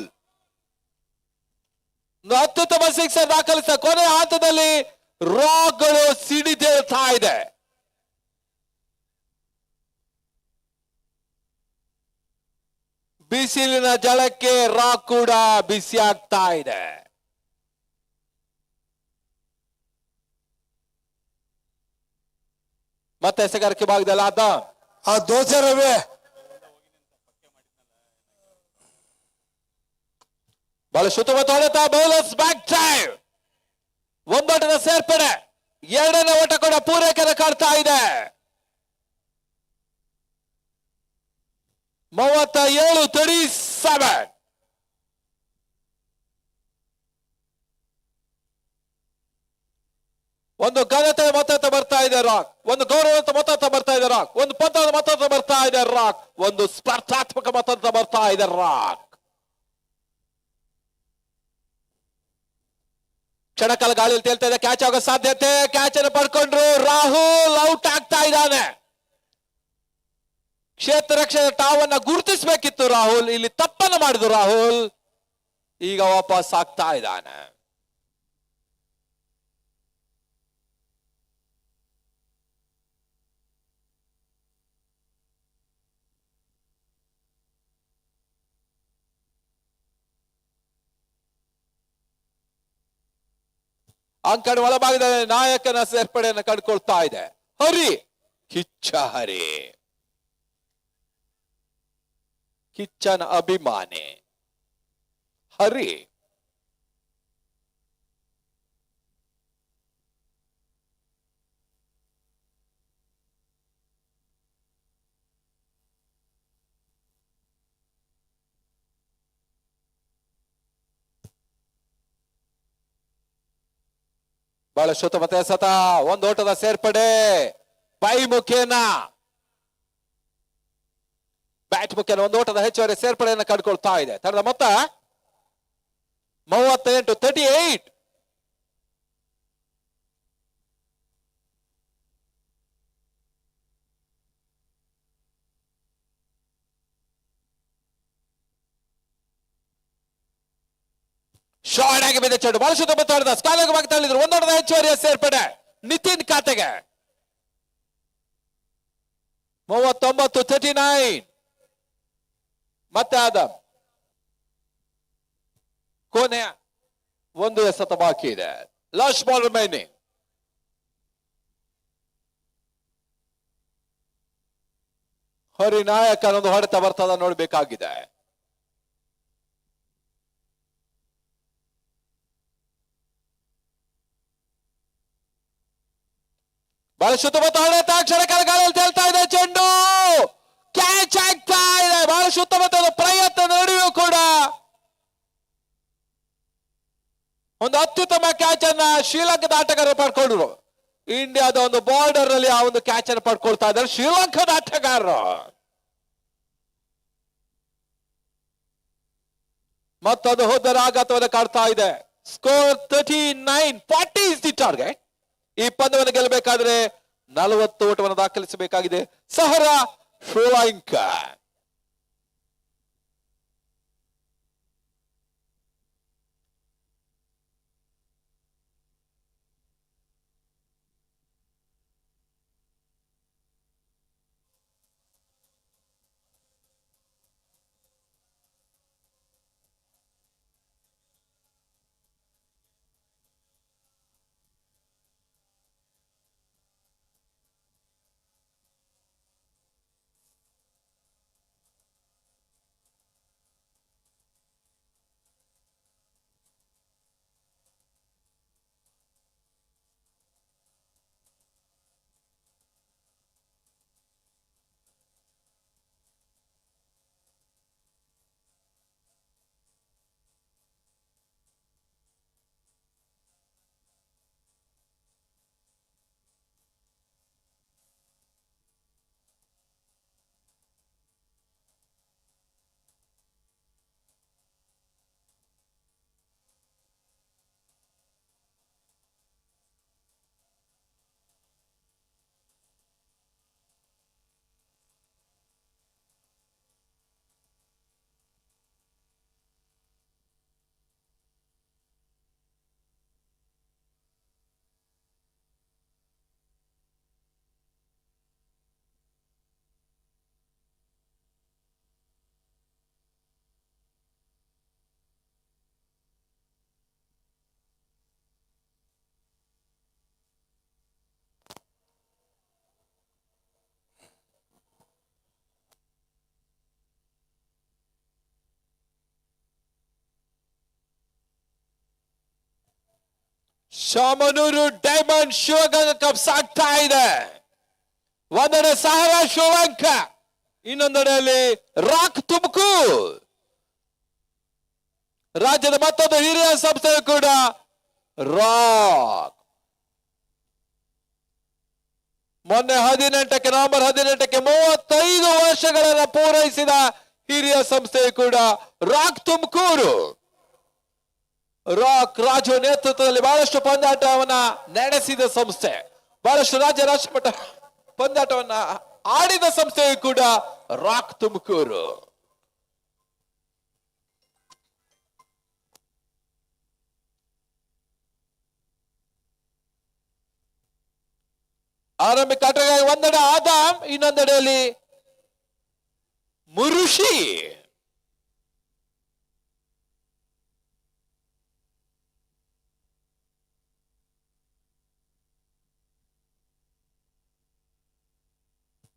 ಅತ್ಯುತ್ತಮ ಸಿಕ್ಸರ್ ದಾಖಲಿಸಿದ ಕೊನೆಯ ಹಂತದಲ್ಲಿ ರಾಕ್ಗಳು ಸಿಡಿದೇಳ್ತಾ ಇದೆ. ಬಿಸಿಲಿನ ಜಳಕ್ಕೆ ರಾಕ್ ಕೂಡ ಬಿಸಿ ಆಗ್ತಾ ಇದೆ. ಮತ್ತೆ ಎಸೆಗಾರಿಕೆ ಭಾಗದಲ್ಲಿ ಆ ದೋಸೆ ರವೆ ಬಹಳ ಸುತ್ತಮುತ್ತ ಹೊಡೆತ. ಬೌಲರ್ಸ್ ಬ್ಯಾಕ್ ಡ್ರೈವ್, ಒಂದೋಟದ ಸೇರ್ಪಡೆ, ಎರಡನೇ ಓಟ ಕೂಡ ಪೂರೈಕೆ ಕಾಡ್ತಾ ಇದೆ. 37-37. ಒಂದು ಘನತೆ ಮತತ್ತ ಬರ್ತಾ ಇದೆ ರಾಕ್, ಒಂದು ಗೌರವಂತ ಮತತ್ತ ಬರ್ತಾ ಇದೆ ರಾಕ್, ಒಂದು ಪಂಥದ ಮತತ್ತ ಬರ್ತಾ ಇದೆ ರಾಕ್, ಒಂದು ಸ್ಪರ್ಧಾತ್ಮಕ ಮತತ್ತ ಬರ್ತಾ ಇದೆ ರಾಕ್. ಕ್ಷಣಕಾಲ ಗಾಳಿಯಲ್ಲಿ ತೇಲ್ತಾ ಇದೆ. ಕ್ಯಾಚ್ ಆಗೋ ಸಾಧ್ಯತೆ. ಕ್ಯಾಚ್ ಅನ್ನು ಪಡ್ಕೊಂಡ್ರು. ರಾಹುಲ್ ಔಟ್ ಆಗ್ತಾ ಇದ್ದಾನೆ. ಕ್ಷೇತ್ರ ರಕ್ಷಣೆ ಟಾವನ್ನ ಗುರುತಿಸಬೇಕಿತ್ತು ರಾಹುಲ್, ಇಲ್ಲಿ ತಪ್ಪನ್ನು ಮಾಡಿದ್ರು ರಾಹುಲ್. ಈಗ ವಾಪಸ್ ಆಗ್ತಾ ಇದ್ದಾನೆ. ಅಂಕಣ ಒಳಭಾಗದಲ್ಲಿ ನಾಯಕನ ಸೇರ್ಪಡೆಯನ್ನು ಕಂಡುಕೊಳ್ತಾ ಇದೆ. ಹರಿ, ಕಿಚ್ಚ ಹರಿ, ಕಿಚ್ಚನ ಅಭಿಮಾನಿ ಹರಿ. ಬಹಳ ಮತ್ತೆ ಸತ ಒಂದು ಓಟದ ಸೇರ್ಪಡೆ. ಬೈ ಮುಖೇನ ಬ್ಯಾಟ್ ಮುಖೇನ ಒಂದು ಓಟದ ಹೆಚ್ಚುವರಿ ಸೇರ್ಪಡೆಯನ್ನು ಕಂಡುಕೊಳ್ತಾ ಇದೆ. ತಂಡದ ಮೊತ್ತ 38-38. ಶಾರ್ಟ್ ಆಗಿ ಬಿದ್ದ ಚೆಂಡು ಬಹಳ ಸುತ್ತಮುತ್ತ ಸ್ಕಾಲಕವಾಗಿ ತಳ್ಳಿದ್ರು. ಒಂದೊಂದು ಹೆಚ್ಚುವರಿಯ ಸೇರ್ಪಡೆ ನಿತಿನ್ ಖಾತೆಗೆ. 39-39. ಮತ್ತೆ ಕೊನೆಯ ಒಂದು ಎಸೆತ ಬಾಕಿ ಇದೆ. Last ball remaining. ಹರಿನಾಯಕ ಅನ್ನೊಂದು ಹೊಡೆತ ಬರ್ತದ ನೋಡ್ಬೇಕಾಗಿದೆ. ಬಹಳ ಸುತ್ತಮುತ್ತ ಹೊಡೆತ. ಕ್ಷಣಕಾಲ ಗಾಳಿಯಲ್ಲಿ ತೇಲ್ತಾ ಇದೆ ಚೆಂಡು. ಕ್ಯಾಚ್ ಆಗ್ತಾ ಇದೆ. ಬಹಳ ಸುತ್ತಮುತ್ತದ ಪ್ರಯತ್ನ ನಡುವೆಯೂ ಕೂಡ ಒಂದು ಅತ್ಯುತ್ತಮ ಕ್ಯಾಚ್ ಅನ್ನ ಶ್ರೀಲಂಕಾದ ಆಟಗಾರರು ಪಡ್ಕೊಂಡ್ರು. ಇಂಡಿಯಾದ ಒಂದು ಬಾರ್ಡರ್ ಅಲ್ಲಿ ಆ ಒಂದು ಕ್ಯಾಚ್ ಅನ್ನು ಪಡ್ಕೊಳ್ತಾ ಇದ್ದಾರೆ ಶ್ರೀಲಂಕಾದ ಆಟಗಾರರು. ಮತ್ತೊಂದು ಹೋದರ ಆಘಾತವನ್ನು ಕಾಡ್ತಾ ಇದೆ. Score 39-40 is the target. ಈ ಪಂದ್ಯವನ್ನು ಗೆಲ್ಲಬೇಕಾದ್ರೆ 40 ಓಟವನ್ನು ದಾಖಲಿಸಬೇಕಾಗಿದೆ. ಸಹರಾ ಶ್ರೀಲಂಕಾ. ಶಾಮನೂರು ಡೈಮಂಡ್ ಶಿವಗಂಗಾ ಕಪ್ ಸಾಗ್ತಾ ಇದೆ. ಒಂದೆಡೆ ಸಹರ ಶ್ರೀಲಂಕಾ, ಇನ್ನೊಂದೆಡೆಯಲ್ಲಿ ರಾಕ್ ತುಮಕೂರು. ರಾಜ್ಯದ ಮತ್ತೊಂದು ಹಿರಿಯ ಸಂಸ್ಥೆ ಕೂಡ ರಾಕ್. ಮೊನ್ನೆ ನವೆಂಬರ್ 18ಕ್ಕೆ 35 ವರ್ಷಗಳನ್ನು ಪೂರೈಸಿದ ಹಿರಿಯ ಸಂಸ್ಥೆ ಕೂಡ ರಾಕ್ ತುಮಕೂರು. ರಾಕ್ ರಾಜು ನೇತೃತ್ವದಲ್ಲಿ ಬಹಳಷ್ಟು ಪಂದ್ಯಾಟವನ್ನ ನಡೆಸಿದ ಸಂಸ್ಥೆ, ಬಹಳಷ್ಟು ರಾಷ್ಟ್ರಮಟ್ಟ ಪಂದ್ಯಾಟವನ್ನ ಆಡಿದ ಸಂಸ್ಥೆಯು ಕೂಡ ರಾಕ್ ತುಮಕೂರು. ಆರಂಭಿಕ ಆಟಗಾರ ಒಂದೆಡೆ ಆದಾಮ್, ಇನ್ನೊಂದೆಡೆಯಲ್ಲಿ ಮುರುಷಿ.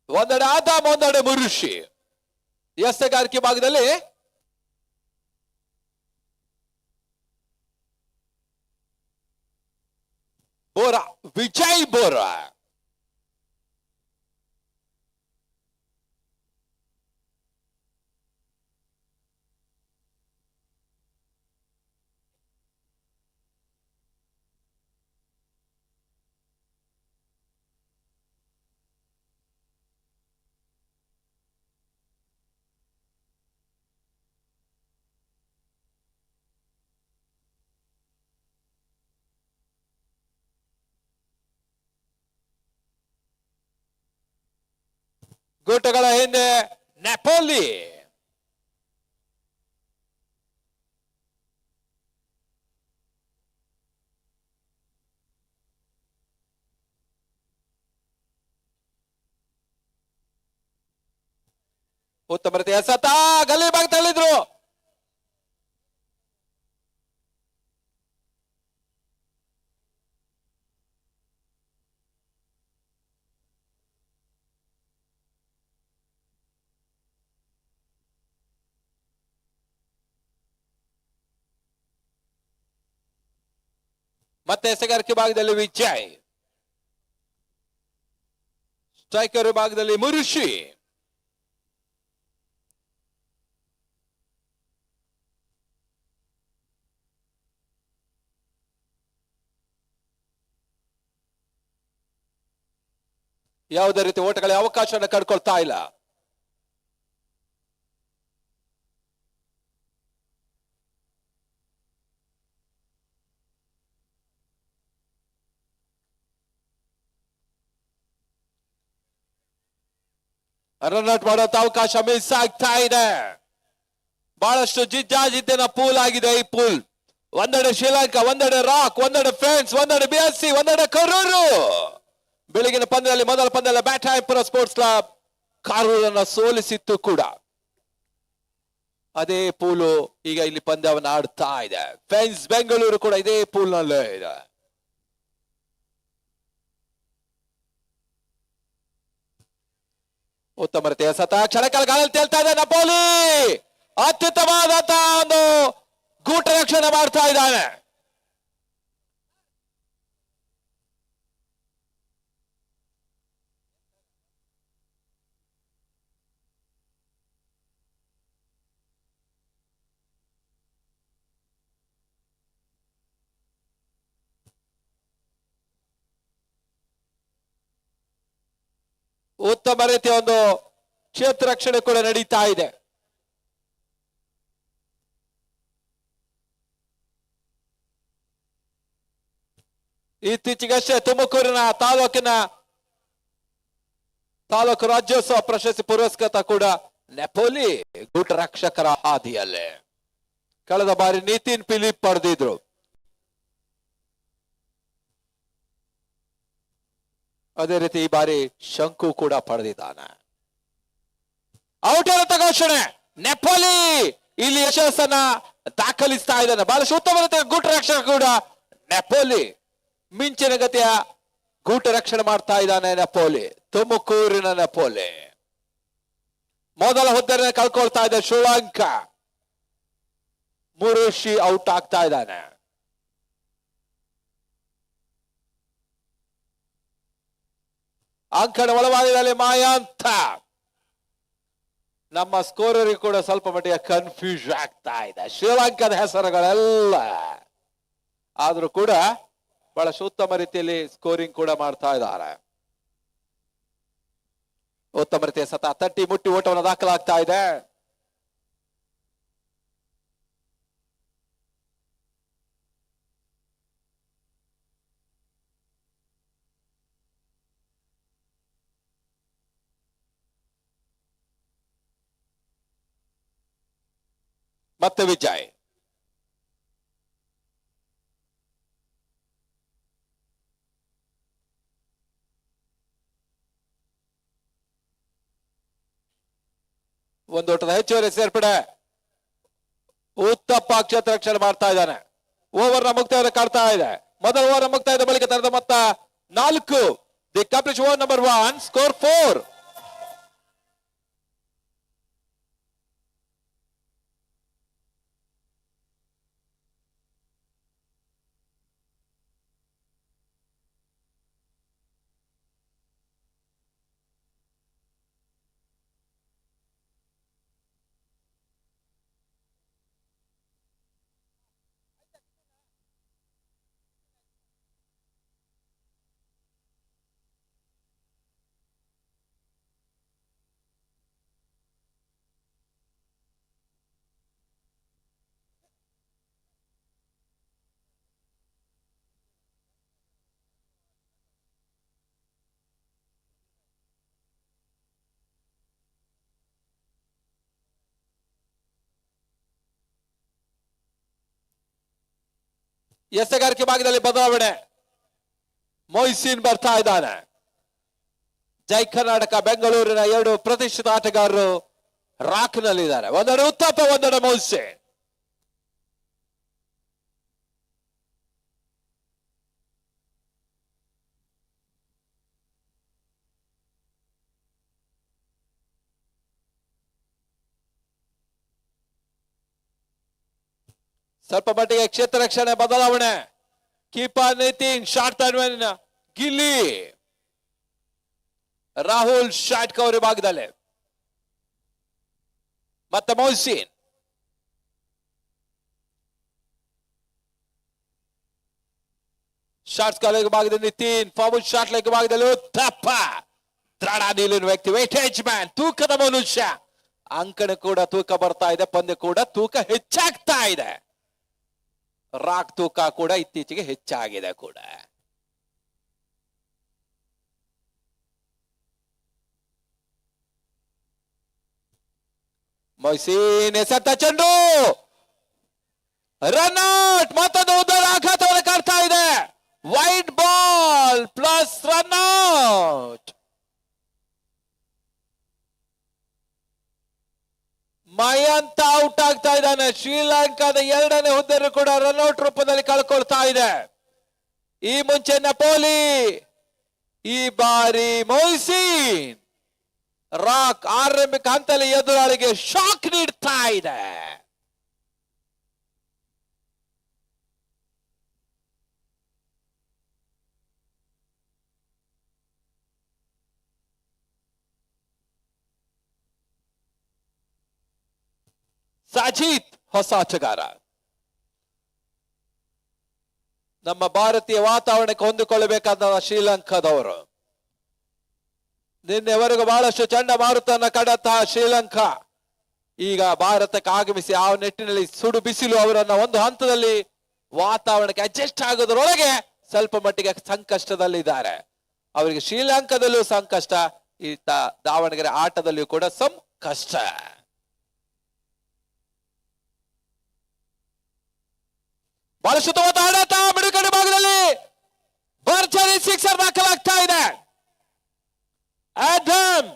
ಒಂದೆಡೆ ಆದಾಮ್, ಒಂದೆಡೆ ಮುರುಷಿ. ಎಸೆಗಾರಿಕೆ ಭಾಗದಲ್ಲಿ ಬೋರಾ, ವಿಜಯ್ ಬೋರಾ. ಗೋಟಗಳ ಹಿಂದೆ ನೆಪೋಲಿ. ಉತ್ತಮ ರೀತಿಯ ಎಸೆತ, ಗಲ್ಲಿ ಭಾಗ ತಳ್ಳಿದ್ರು. ಮತ್ತೆ ಎಸೆಗಾರಿಕೆ ಭಾಗದಲ್ಲಿ ವಿಜಯ್, ಸ್ಟ್ರೈಕರ್ ಭಾಗದಲ್ಲಿ ಮುರುಷಿ. ಯಾವುದೇ ರೀತಿ ಓಟಗಳ ಅವಕಾಶವನ್ನು ಕಳ್ಕೊಳ್ತಾ ಇಲ್ಲ. ರನ್ ಔಟ್ ಮಾಡುವಂತ ಅವಕಾಶ ಮಿಸ್ ಆಗ್ತಾ ಇದೆ. ಬಹಳಷ್ಟು ಜಿದ್ದಾಜಿದ್ದಿನ ಪೂಲ್ ಆಗಿದೆ ಈ ಪೂಲ್. ಒಂದೆಡೆ ಶ್ರೀಲಂಕಾ, ಒಂದೆಡೆ ರಾಕ್, ಒಂದೆಡೆ ಫ್ರಾನ್ಸ್, ಒಂದೆಡೆ ಬಿಎಸ್ಸಿ, ಒಂದೆಡೆ ಕರೂರು. ಬೆಳಗಿನ ಪಂದ್ಯದಲ್ಲಿ ಮೊದಲ ಪಂದ್ಯದಲ್ಲಿ ಬ್ಯಾಟಾಯಪುರ ಸ್ಪೋರ್ಟ್ಸ್ ಕ್ಲಬ್ ಕಾರೂರನ್ನ ಸೋಲಿಸಿತ್ತು ಕೂಡ. ಅದೇ ಪೂಲು ಈಗ ಇಲ್ಲಿ ಪಂದ್ಯವನ್ನು ಆಡ್ತಾ ಇದೆ. ಫ್ರಾನ್ಸ್ ಬೆಂಗಳೂರು ಕೂಡ ಇದೇ ಪೂಲ್ ನಲ್ಲೇ ಇದೆ. ಉತ್ತಮ ರೀತಿಯ ಸತ ಕ್ಷಣಕಾಲ ಗಾಳಿಯಲ್ಲಿ ತೇಲ್ತಾ ಇದೆ. ನಪೋಲಿ ಅತ್ಯುತ್ತಮವಾದಂತಹ ಒಂದು ಗೂಟ ರಕ್ಷಣೆ ಮಾಡ್ತಾ ಇದ್ದಾನೆ. ಉತ್ತಮ ರೀತಿಯ ಒಂದು ಕ್ಷೇತ್ರ ರಕ್ಷಣೆ ಕೂಡ ನಡೀತಾ ಇದೆ. ಇತ್ತೀಚೆಗಷ್ಟೇ ತುಮಕೂರಿನ ತಾಲೂಕು ರಾಜ್ಯೋತ್ಸವ ಪ್ರಶಸ್ತಿ ಪುರಸ್ಕೃತ ಕೂಡ ನೆಪೋಲಿ ಗೂಟ ರಕ್ಷಕರ ಹಾದಿಯಲ್ಲೇ. ಕಳೆದ ಬಾರಿ ನಿತಿನ್ ಫಿಲಿಪ್ ಪಡೆದಿದ್ರು. ಅದೇ ರೀತಿ ಈ ಬಾರಿ ಶಂಕು ಕೂಡ ಪಡೆದಿದ್ದಾನೆ. ಔಟ್ ಇರುತ್ತ ಘೋಷಣೆ. ನೆಪೋಲಿ ಇಲ್ಲಿ ಯಶಸ್ಸನ್ನ ದಾಖಲಿಸ್ತಾ ಇದ್ದಾನೆ. ಬಹಳಷ್ಟು ಉತ್ತಮ ರೀತಿಯ ಗೂಟ ರಕ್ಷಕ ಕೂಡ ನೆಪೋಲಿ. ಮಿಂಚಿನ ಗತಿಯ ಗೂಟ ರಕ್ಷಣೆ ಮಾಡ್ತಾ ಇದ್ದಾನೆ ನೆಪೋಲಿ. ತುಮಕೂರಿನ ನೆಪೋಲಿ ಮೊದಲ ಹುದ್ದೆಯನ್ನು ಕಳ್ಕೊಳ್ತಾ ಇದೆ ಶ್ರೀಲಂಕಾ. ಮುರುಷಿ ಔಟ್ ಆಗ್ತಾ ಇದ್ದಾನೆ. ಅಂಕಣ ಒಳಭಾಗದಲ್ಲಿ ಮಾಯಾಂತ. ನಮ್ಮ ಸ್ಕೋರರಿಗೆ ಕೂಡ ಸ್ವಲ್ಪ ಮಟ್ಟಿಗೆ ಕನ್ಫ್ಯೂಸ್ ಆಗ್ತಾ ಇದೆ ಶ್ರೀಲಂಕಾದ ಹೆಸರುಗಳೆಲ್ಲ. ಆದ್ರೂ ಕೂಡ ಬಹಳಷ್ಟು ಉತ್ತಮ ರೀತಿಯಲ್ಲಿ ಸ್ಕೋರಿಂಗ್ ಕೂಡ ಮಾಡ್ತಾ ಇದ್ದಾರೆ. ಉತ್ತಮ ರೀತಿಯ ಸತ ತಟ್ಟಿ ಮುಟ್ಟಿ ಓಟವನ್ನು ದಾಖಲಾಗ್ತಾ ಇದೆ. ಮತ್ತೆ ವಿಜಯ್. ಒಂದು ಓಟದ ಹೆಚ್ಚುವರಿ ಸೇರ್ಪಡೆ. ಉತ್ತಪ್ಪ ಕ್ಷೇತ್ರ ರಕ್ಷಣೆ ಮಾಡ್ತಾ ಇದ್ದಾನೆ. ಓವರ್ನ ಮುಕ್ತಾಯವನ್ನು ಕಾಡ್ತಾ ಇದೆ. ಮೊದಲ ಓವರ್ ಮುಕ್ತಾಯದ ಬಳಿಕ ತರದ ಮೊತ್ತ 4. The complete over number 1, score 4. ಎಸೆಗಾರಿಕೆ ಭಾಗದಲ್ಲಿ ಬದಲಾವಣೆ. ಮೊಯ್ಸಿನ್ ಬರ್ತಾ ಇದ್ದಾನೆ. ಜೈ ಕರ್ನಾಟಕ ಬೆಂಗಳೂರಿನ 2 ಪ್ರತಿಷ್ಠಿತ ಆಟಗಾರರು ರಾಕ್ ನಲ್ಲಿದ್ದಾರೆ. ಒಂದೆಡೆ ಉತ್ತಪ್ಪ, ಒಂದೆಡೆ ಮೊಯ್ಸಿನ್. ಸ್ವಲ್ಪ ಮಟ್ಟಿಗೆ ಕ್ಷೇತ್ರ ರಕ್ಷಣೆ ಬದಲಾವಣೆ. Keeper Nitin, short turn Gilli, Rahul short cover ಭಾಗದಲ್ಲಿ, ಮತ್ತೆ ಮೊಹ್ಸಿನ್. ಶಾರ್ಟ್ಸ್ ಕಾಲೇಜ್ ಭಾಗದಲ್ಲಿ ನಿತಿನ್, ಫಾರ್ವರ್ಡ್ ಶಾರ್ಟ್ ಲೆಗ್ ಭಾಗದಲ್ಲಿ ಉತ್ತಪ್ಪ. ದೃಢ ನಿಲುವಿನ ವ್ಯಕ್ತಿ, ವೇಟೇಜ್ ಮ್ಯಾನ್, ತೂಕದ ಮನುಷ್ಯ. ಅಂಕಣ ಕೂಡ ತೂಕ ಬರ್ತಾ ಇದೆ. ಪಂದ್ಯ ಕೂಡ ತೂಕ ಹೆಚ್ಚಾಗ್ತಾ ಇದೆ. ರಾಕ್ ತೂಕ ಕೂಡ ಇತ್ತೀಚೆಗೆ ಹೆಚ್ಚಾಗಿದೆ ಕೂಡ. ಮೊಯ್ಸೀನ್ ಎಸೆತ ಚೆಂಡು ರನ್ ಔಟ್. ಮತ್ತೊಂದು ಉದ್ದದ ಆಘಾತವನ್ನು ಕಾಡ್ತಾ ಇದೆ. Wide ball plus run out. Mayanth out ಆಗ್ತಾ ಇದ್ದಾನೆ. ಶ್ರೀಲಂಕಾದ ಎರಡನೇ ಹುದ್ದೆಯನ್ನು ಕೂಡ ರನ್ ಔಟ್ ರೂಪದಲ್ಲಿ ಕಳ್ಕೊಳ್ತಾ ಇದೆ. ಈ ಮುಂಚೆ ನಪೋಲಿ, ಈ ಬಾರಿ ಮೊಯ್ಸೀನ್. ರಾಕ್ ಆರಂಭಿಕ ಹಂತದಲ್ಲಿ ಎದುರಾಳಿಗೆ ಶಾಕ್ ನೀಡ್ತಾ ಇದೆ. ಸಾಜಿದ್ ಹೊಸ ಆಟಗಾರ. ನಮ್ಮ ಭಾರತೀಯ ವಾತಾವರಣಕ್ಕೆ ಹೊಂದಿಕೊಳ್ಳಬೇಕಾದ ಶ್ರೀಲಂಕಾದವರು. ನಿನ್ನೆವರೆಗೂ ಬಹಳಷ್ಟು ಚಂಡಮಾರುತನ ಕಡತ ಶ್ರೀಲಂಕಾ ಈಗ ಭಾರತಕ್ಕೆ ಆಗಮಿಸಿ ಆ ನಿಟ್ಟಿನಲ್ಲಿ ಸುಡು ಬಿಸಿಲು ಅವರನ್ನ ಒಂದು ಹಂತದಲ್ಲಿ ವಾತಾವರಣಕ್ಕೆ ಅಡ್ಜಸ್ಟ್ ಆಗೋದ್ರೊಳಗೆ ಸ್ವಲ್ಪ ಮಟ್ಟಿಗೆ ಸಂಕಷ್ಟದಲ್ಲಿದ್ದಾರೆ. ಅವರಿಗೆ ಶ್ರೀಲಂಕಾದಲ್ಲೂ ಸಂಕಷ್ಟ, ಈತ ದಾವಣಗೆರೆ ಆಟದಲ್ಲಿಯೂ ಕೂಡ ಸಂಕಷ್ಟ. ಬಹಳಷ್ಟು ಆಡಾಟ ಬಿಡುಗಡೆ ಭಾಗದಲ್ಲಿ ಭರ್ಜರಿ ಸಿಕ್ಸರ್ ದಾಖಲಾಗ್ತಾ ಇದೆ. ಆಡಮ್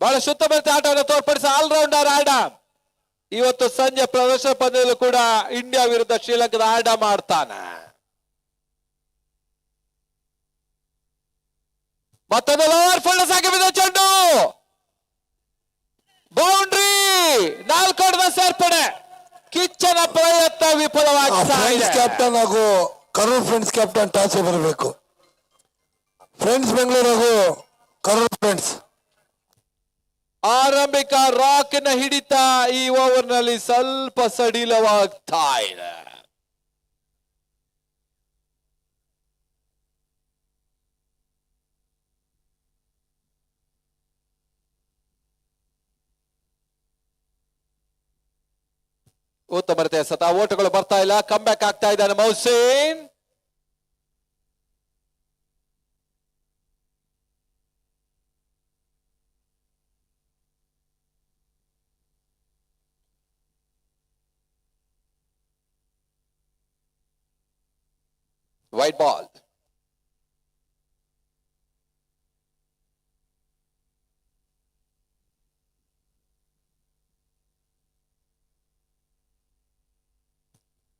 ಬಹಳ ಸುತ್ತಮುತ್ತ ಆಟವನ್ನು ತೋರ್ಪಡಿಸ ಆಲ್ರೌಂಡರ್ ಆಡಮ್. ಇವತ್ತು ಸಂಜೆ ಪ್ರದರ್ಶನ ಪಂದ್ಯದಲ್ಲೂ ಕೂಡ ಇಂಡಿಯಾ ವಿರುದ್ಧ ಶ್ರೀಲಂಕಾದ ಆಡಮ್ ಆಡ್ತಾನೆ. ಮತ್ತೊಂದು ಲೋವರ್ ಫುಲ್ನೆಸ್ ಆಗಿ ಬಿದ್ದ ಚೆಂಡು ಬೌಂಡ್ರಿ. 4 ಓಟದ ಸೇರ್ಪಡೆ. ಕಿಚ್ಚನ ಪ್ರಯತ್ನ ವಿಫಲವಾಗ್ತಾ ಇದೆ. ಕ್ಯಾಪ್ಟನ್ ಹಾಗೂ ಕರೂರ್ ಫ್ರೆಂಡ್ಸ್ ಕ್ಯಾಪ್ಟನ್ ಟಾಸ್ ಬರಬೇಕು. ಫ್ರೆಂಡ್ಸ್ ಬೆಂಗಳೂರು ಹಾಗೂ ಕರೂರ್ ಫ್ರೆಂಡ್ಸ್. ಆರಂಭಿಕ ರಾಕ್ನ ಹಿಡಿತ ಈ ಓವರ್ ನಲ್ಲಿ ಸ್ವಲ್ಪ ಸಡಿಲವಾಗ್ತಾ ಇದೆ. ಉತ್ತಮ ಸತ ಓಟಗಳು ಬರ್ತಾ ಇಲ್ಲ. ಕಮ್ ಬ್ಯಾಕ್ ಆಗ್ತಾ ಇದ್ದಾನೆ ಮೊಹ್ಸಿನ್. White ball.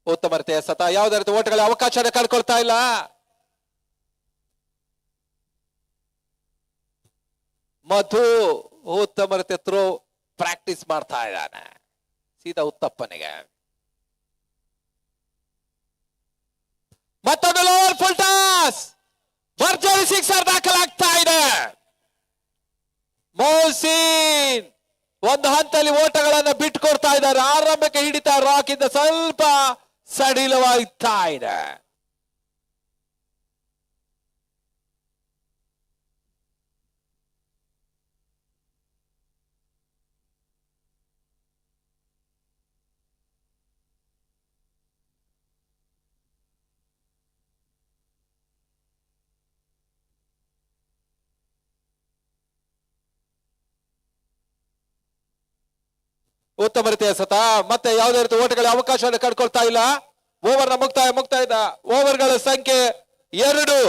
ಉತ್ತಮ ರೀತಿಯ ಸತ. ಯಾವುದೇ ರೀತಿ ಓಟಗಳ ಅವಕಾಶ ಕಳ್ಕೊಳ್ತಾ ಇಲ್ಲ. ಮಧು ಉತ್ತಮ ರೀತಿಯ ಥ್ರೋ ಪ್ರಾಕ್ಟೀಸ್ ಮಾಡ್ತಾ ಇದ್ದಾನೆ. ಸೀದಾ ಉತ್ತಪ್ಪನಿಗೆ ಮತ್ತೊಂದು ಲೋವರ್ ಫುಲ್ ಟಾಸ್. ಭರ್ಜರಿ ಸಿಕ್ಸರ್ ದಾಖಲಾಗ್ತಾ ಇದೆ. ಮೊಹ್ಸಿನ್ ಒಂದು ಹಂತದಲ್ಲಿ ಓಟಗಳನ್ನು ಬಿಟ್ಟುಕೊಡ್ತಾ ಇದ್ದಾರೆ. ಆರಂಭಕ್ಕೆ ಹಿಡಿತ ರಾಕ್ ಇಂದ ಸ್ವಲ್ಪ ಸಡಿಲವಾಗ್ತಾ ಇದೆ. ಉತ್ತಮ ರೀತಿಯ ಸತ. ಮತ್ತೆ ಯಾವುದೇ ರೀತಿ ಓಟಗಳ ಅವಕಾಶವನ್ನು ಕಳ್ಕೊಳ್ತಾ ಇಲ್ಲ. ಓವರ್ ನ ಮುಕ್ತಾಯದ ಓವರ್ಗಳ ಸಂಖ್ಯೆ 2.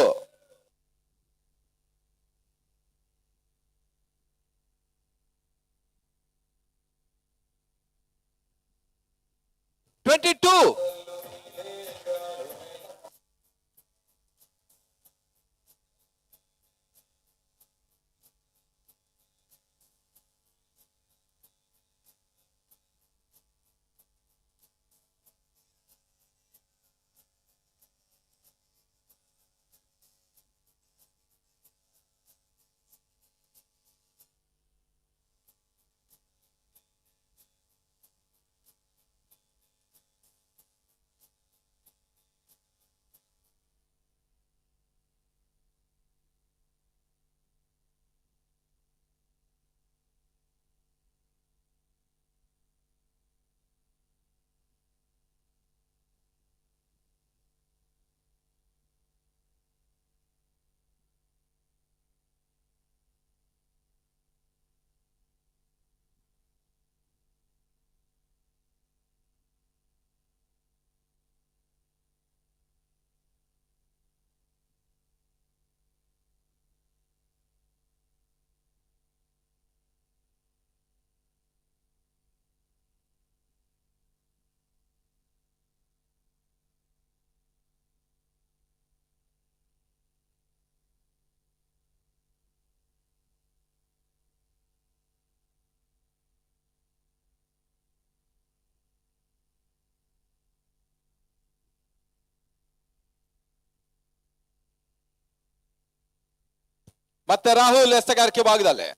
ಮತ್ತೆ ರಾಹುಲ್ ಎಸ್ತಗಾರಿಕೆ ಭಾಗದಲ್ಲಿ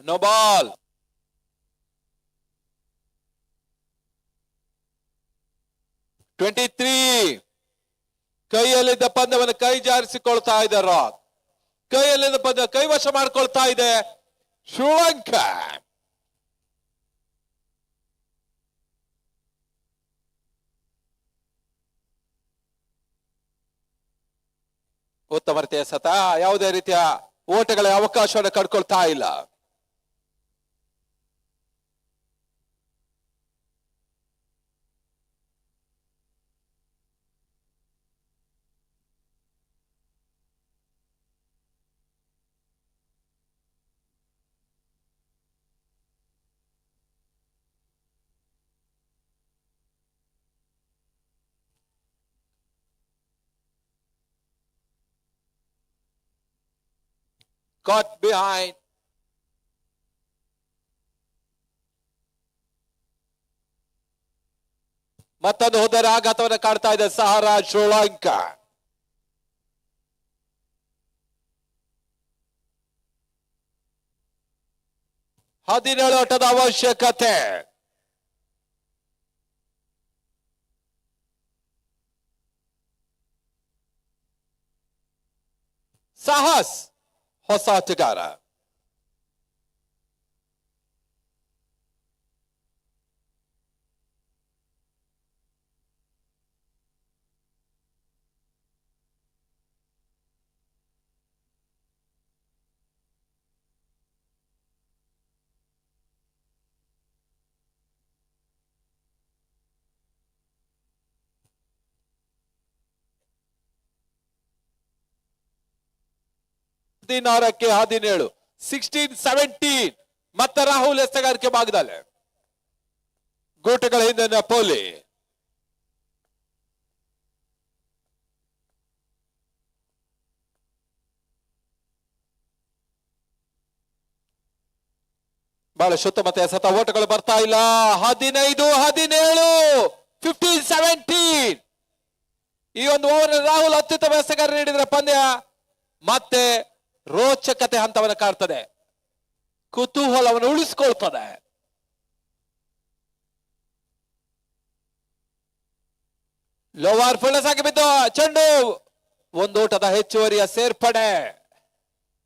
ನೋ ಬಾಲ್. ಕೈಯಲ್ಲಿದ್ದ ಪಂದ್ಯವನ್ನು ಕೈ ಜಾರಿಸಿಕೊಳ್ತಾ ಇದೆ ರಾಕ್. ಕೈಯಲ್ಲಿದ್ದ ಪಂದ್ಯ ಕೈವಶ ಮಾಡಿಕೊಳ್ತಾ ಇದೆ ಶ್ರೀಲಂಕಾ. ಉತ್ತಮ ರೀತಿಯ ಸತ, ಯಾವುದೇ ರೀತಿಯ ಓಟಗಳ ಅವಕಾಶವನ್ನು ಕಡ್ಕೊಳ್ತಾ ಇಲ್ಲ. Caught behind. ಮತ್ತೊಂದು ಹೋದರೆ ಆಘಾತವನ್ನು ಕಾಡ್ತಾ ಇದೆ ಸಹಾರಾ ಶ್ರೀಲಂಕಾ. ಹದಿನೇಳು ಆಟದ ಅವಶ್ಯಕತೆ. ಸಾಹಸ್ ಹೊಸ ಆಟಗಾರ. ಹದಿನಾರಕ್ಕೆ 17, 16-17. ಮತ್ತೆ ರಾಹುಲ್ ಎಸ್ತಗಾರಿಕೆ ಭಾಗದಲ್ಲಿ ಗೋಟಗಳ ಹಿಂದೆ ನೆಪೋಲಿ. ಬಹಳ ಶುದ್ಧ ಸತ ಓಟಗಳು ಬರ್ತಾ ಇಲ್ಲ. 15-17, 15-17. ಈ ಒಂದು ಓವರ್ ರಾಹುಲ್ ಅತ್ಯುತ್ತಮ ಎಸೆಗಾರ ನೀಡಿದ್ರೆ ಪಂದ್ಯ ಮತ್ತೆ ರೋಚಕತೆ ಹಂತವನ್ನು ಕಾಡ್ತದೆ, ಕುತೂಹಲವನ್ನು ಉಳಿಸಿಕೊಳ್ತದೆ. ಲೋವರ್ ಫುಲ್ನೆಸ್ ಆಗಿ ಬಿದ್ದು ಚೆಂಡು ಒಂದು ಓಟದ ಹೆಚ್ಚುವರಿಯ ಸೇರ್ಪಡೆ,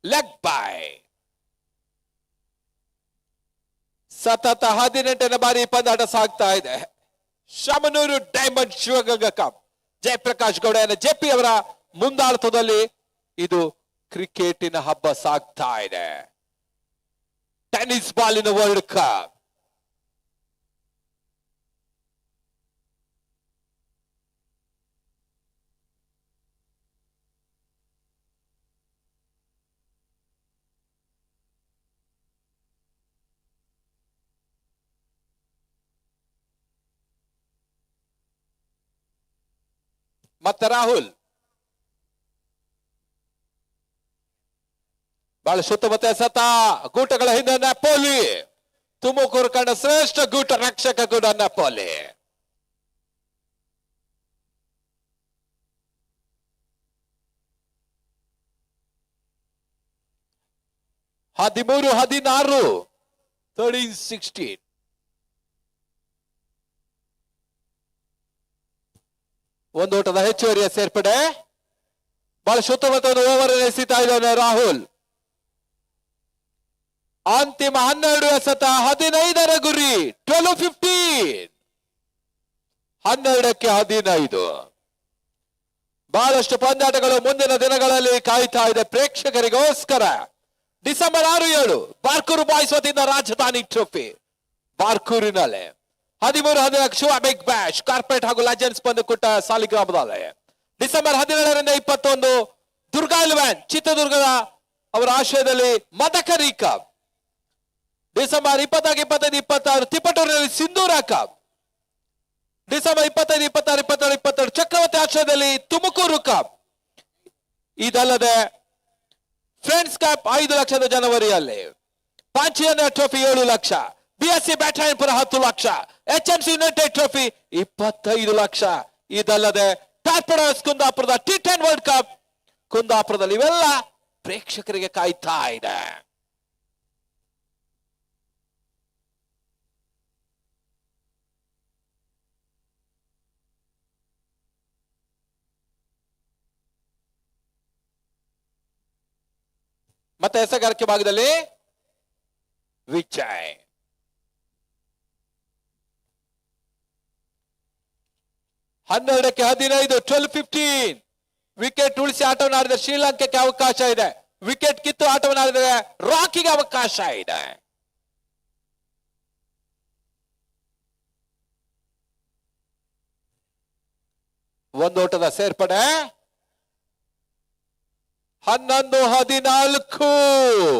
ಲೆಗ್ ಬೈ. ಸತತ 18ನೇ ಬಾರಿ ಪಂದ್ಯಾಟ ಸಾಗ್ತಾ ಇದೆ. ಶಾಮನೂರು ಡೈಮಂಡ್ ಶಿವಗಂಗಾ ಕಪ್ ಜಯಪ್ರಕಾಶ್ ಗೌಡ ಜೆಪಿ ಅವರ ಮುಂದಾಳತ್ವದಲ್ಲಿ ಇದು ಕ್ರಿಕೆಟಿನ ಹಬ್ಬ ಸಾಗ್ತಾ ಇದೆ. ಟೆನ್ನಿಸ್ ಬಾಲಿನ ವರ್ಲ್ಡ್ ಕಪ್. ಮತ್ತೆ ರಾಹುಲ್ ಬಹಳ ಶುದ್ಧ ಸತ. ಗೂಟಗಳ ಹಿಂದೆ ನೆಪೋಲಿ. ತುಮಕೂರು ಕಂಡ ಶ್ರೇಷ್ಠ ಗೂಟ ರಕ್ಷಕ ಕೂಡ ನೆಪೋಲಿ. ಹದಿಮೂರು 16, 13-16. ಒಂದು ಓಟದ ಹೆಚ್ಚುವರಿಯ ಸೇರ್ಪಡೆ. ಬಹಳ ಶುದ್ಧ ಓವರ್ ಎಸೆತಾ ಇದ್ದಾನೆ ರಾಹುಲ್. ಅಂತಿಮ 12 ಎಸೆತ, 15ರ ಗುರಿ. 12-15, 12ಕ್ಕೆ 15. ಬಹಳಷ್ಟು ಪಂದ್ಯಾಟಗಳು ಮುಂದಿನ ದಿನಗಳಲ್ಲಿ ಕಾಯ್ತಾ ಇದೆ ಪ್ರೇಕ್ಷಕರಿಗೋಸ್ಕರ. ಡಿಸೆಂಬರ್ 6-7 ಬಾರ್ಕೂರು ಬಾಯ್ಸ್ ವತಿಯಿಂದ ರಾಜಧಾನಿ ಟ್ರೋಫಿ ಬಾರ್ಕೂರಿನಲ್ಲಿ. 13-14 ಶಿವ ಬಿಗ್ ಬ್ಯಾಶ್ ಕಾರ್ಪೊರೇಟ್ ಹಾಗೂ ಲೆಜೆಂಡ್ಸ್ ಪಂದ್ಯಕೂಟ ಸಾಲಿಗ್ರಾಮದಲ್ಲಿ. ಡಿಸೆಂಬರ್ 17ರಿಂದ 21 ದುರ್ಗಾ 11 ಚಿತ್ರದುರ್ಗದ ಅವರ ಆಶ್ರಯದಲ್ಲಿ ಮದಕರಿ ಕಪ್. ಡಿಸೆಂಬರ್ 24, 25, 26 ತಿಪಟೂರಿನಲ್ಲಿ ಸಿಂಧೂರ ಕಪ್. ಡಿಸೆಂಬರ್ 25, 26, 27, 22 ಚಕ್ರವರ್ತಿ ಆಶ್ರಯದಲ್ಲಿ ತುಮಕೂರು ಕಪ್. ಇದಲ್ಲದೆ ಫ್ರೆಂಡ್ಸ್ ಕಪ್ 5 ಲಕ್ಷದ ಜನವರಿಯಲ್ಲಿ. ಪಾಂಚಿಯನ್ನ trophy 7 lakh. BSC Byatarayanapura 10 lakh, HMC united trophy 25 lakh. ಇದಲ್ಲದೆ ಟಾರ್ಪೆಡೋಸ್ ಕುಂದಾಪುರದ T10 ವರ್ಲ್ಡ್ ಕಪ್ ಕುಂದಾಪುರದಲ್ಲಿ ಇವೆಲ್ಲ ಪ್ರೇಕ್ಷಕರಿಗೆ ಕಾಯ್ತಾ ಇದೆ. ಮತ್ತೆ ಎಸೆಗಾರಿಕೆ ಭಾಗದಲ್ಲಿ ವಿಜಯ್. ಹನ್ನೆರಡಕ್ಕೆ 15 12-15 ವಿಕೆಟ್ ಉಳಿಸಿ ಆಟವನ್ನು ಆಡಿದ ಶ್ರೀಲಂಕೆಗೆ ಅವಕಾಶ ಇದೆ. ವಿಕೆಟ್ ಕಿತ್ತು ಆಟವನ್ನು ಆಡಿದರೆ ರಾಕಿಗೆ ಅವಕಾಶ ಇದೆ. ಒಂದು ಓಟದ ಸೇರ್ಪಡೆ. 11-14.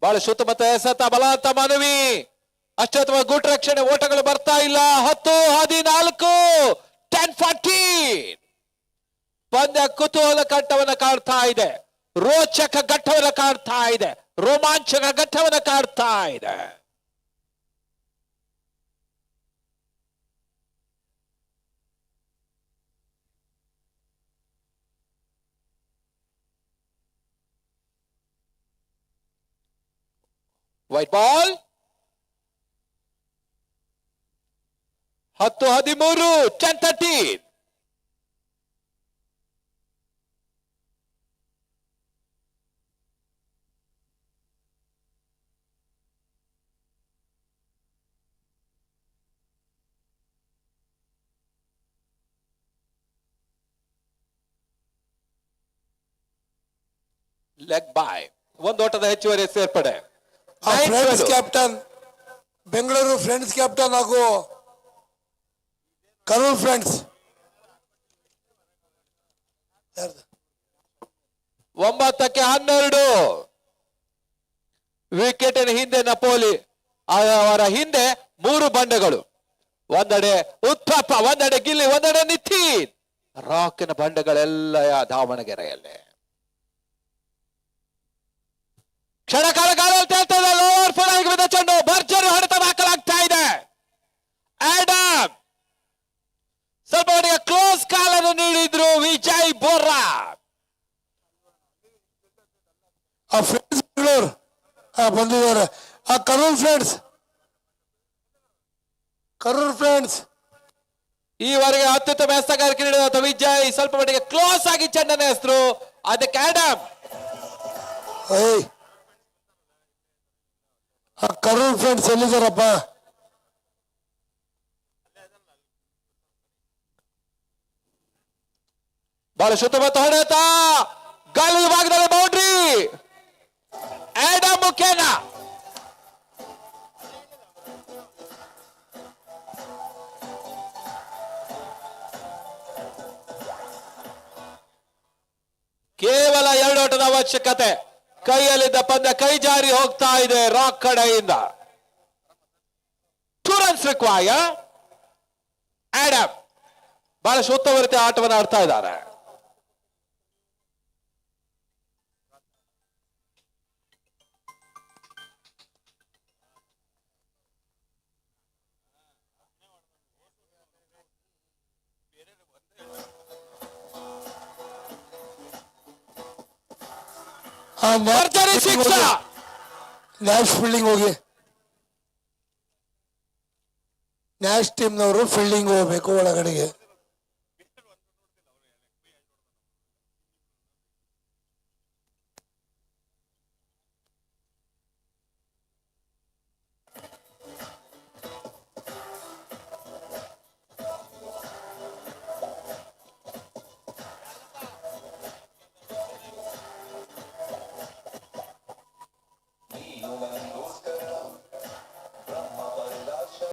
ಬಹಳ ಸುತ್ತಮುತ್ತ ಎಸೆತ ಬಲವಂತ ಮನವಿ. ಅಷ್ಟೊತ್ತಮ ಗುಟ್ ರಕ್ಷಣೆ ಓಟಗಳು ಬರ್ತಾ ಇಲ್ಲ. 10-14 10-14 ಪಂದ್ಯ ಕುತೂಹಲ ಘಟ್ಟವನ್ನು ಕಾಡ್ತಾ ಇದೆ. ರೋಚಕ ಘಟ್ಟವನ್ನು ಕಾಡ್ತಾ ಇದೆ. ರೋಮಾಂಚಕ ಘಟ್ಟವನ್ನು ಕಾಡ್ತಾ ಇದೆ. Wide ball. 10-13 10-13. ಲೆಗ್ ಬಾಯ್. ಒಂದು ಓಟದ ಹೆಚ್ಚುವರಿ ಸೇರ್ಪಡೆ. Friends captain, Bengaluru friends captain ಹಾಗೂ ಕರೂರ್ ಫ್ರೆಂಡ್ಸ್ 9-12 ವಿಕೆಟಿನ ಹಿಂದೆ ನಪೋಲಿ, ಅವರ ಹಿಂದೆ 3 ಬಂಡೆಗಳು. ಒಂದೆಡೆ ಉತ್ತಪ್ಪ, ಒಂದೆಡೆ ಗಿಲ್ಲಿ, ಒಂದೆಡೆ ನಿತಿನ್. ರಾಕಿನ ಬಂಡೆಗಳೆಲ್ಲ ದಾವಣಗೆರೆಯಲ್ಲಿ. ಕ್ಷಣ ಕಾಲ ತೇಳ್ತಾ ಇದೆ. ಲೋವರ್ ಫುಲ್ ಆಗಿ ಬಿದ್ದ ಚೆಂಡು ಭರ್ಜರಿ ಹೊಡೆತ ಹಾಕಲಾಗ್ತಾ ಇದೆ. ಆಡಮ್ ಸ್ವಲ್ಪ ಮಟ್ಟಿಗೆ ಕ್ಲೋಸ್ ಕಾಲನ್ನು ನೀಡಿದ್ರು ವಿಜಯ್ ಬೋರ್ರಾ. ಆ ಫ್ರೆಂಡ್ಸ್ ಬೆಂಗಳೂರು ಬಂದಿದ್ದಾರೆ. ಆ ಕರೂರ್ ಫ್ರೆಂಡ್ಸ್ ಈವರೆಗೆ ಅತ್ಯುತ್ತಮ ಎಸೆಗಾರಿಕೆ ನೀಡಿದ ವಿಜಯ್ ಸ್ವಲ್ಪ ಮಟ್ಟಿಗೆ ಕ್ಲೋಸ್ ಆಗಿ ಚೆಂಡನ್ನು ಹೆಸರು. ಅದಕ್ಕೆ ಆಡಮ್. ಆ ಕರೂರ್ ಫ್ರೆಂಡ್ಸ್ ಎಲ್ಲಿದ್ದಾರಪ್ಪ? ಬಹಳ ಸುತ್ತಮುತ್ತ ಹೊಡೆತ, ಗಾಳಿ ಭಾಗದಲ್ಲಿ ಬೌಂಡ್ರಿ. ಆಡಮ್ ಮುಖೇನ ಕೇವಲ 2 ಓಟದ ಅವಶ್ಯಕತೆ. ಕೈಯಲ್ಲಿದ್ದ ಪಂದ್ಯ ಕೈ ಜಾರಿ ಹೋಗ್ತಾ ಇದೆ ರಾಕ್ ಕಡೆಯಿಂದ. 2 runs require. ಆಡಮ್ ಬಹಳ ಉತ್ತಮ ರೀತಿಯ ಆಟವನ್ನು ಆಡ್ತಾ ಇದ್ದಾರೆ. ನ್ಯಾಶ್ ಫೀಲ್ಡಿಂಗ್ ಹೋಗಿ, ನ್ಯಾಶ್ ಟೀಮ್ನವರು ಫೀಲ್ಡಿಂಗ್ ಹೋಗ್ಬೇಕು ಒಳಗಡೆಗೆ.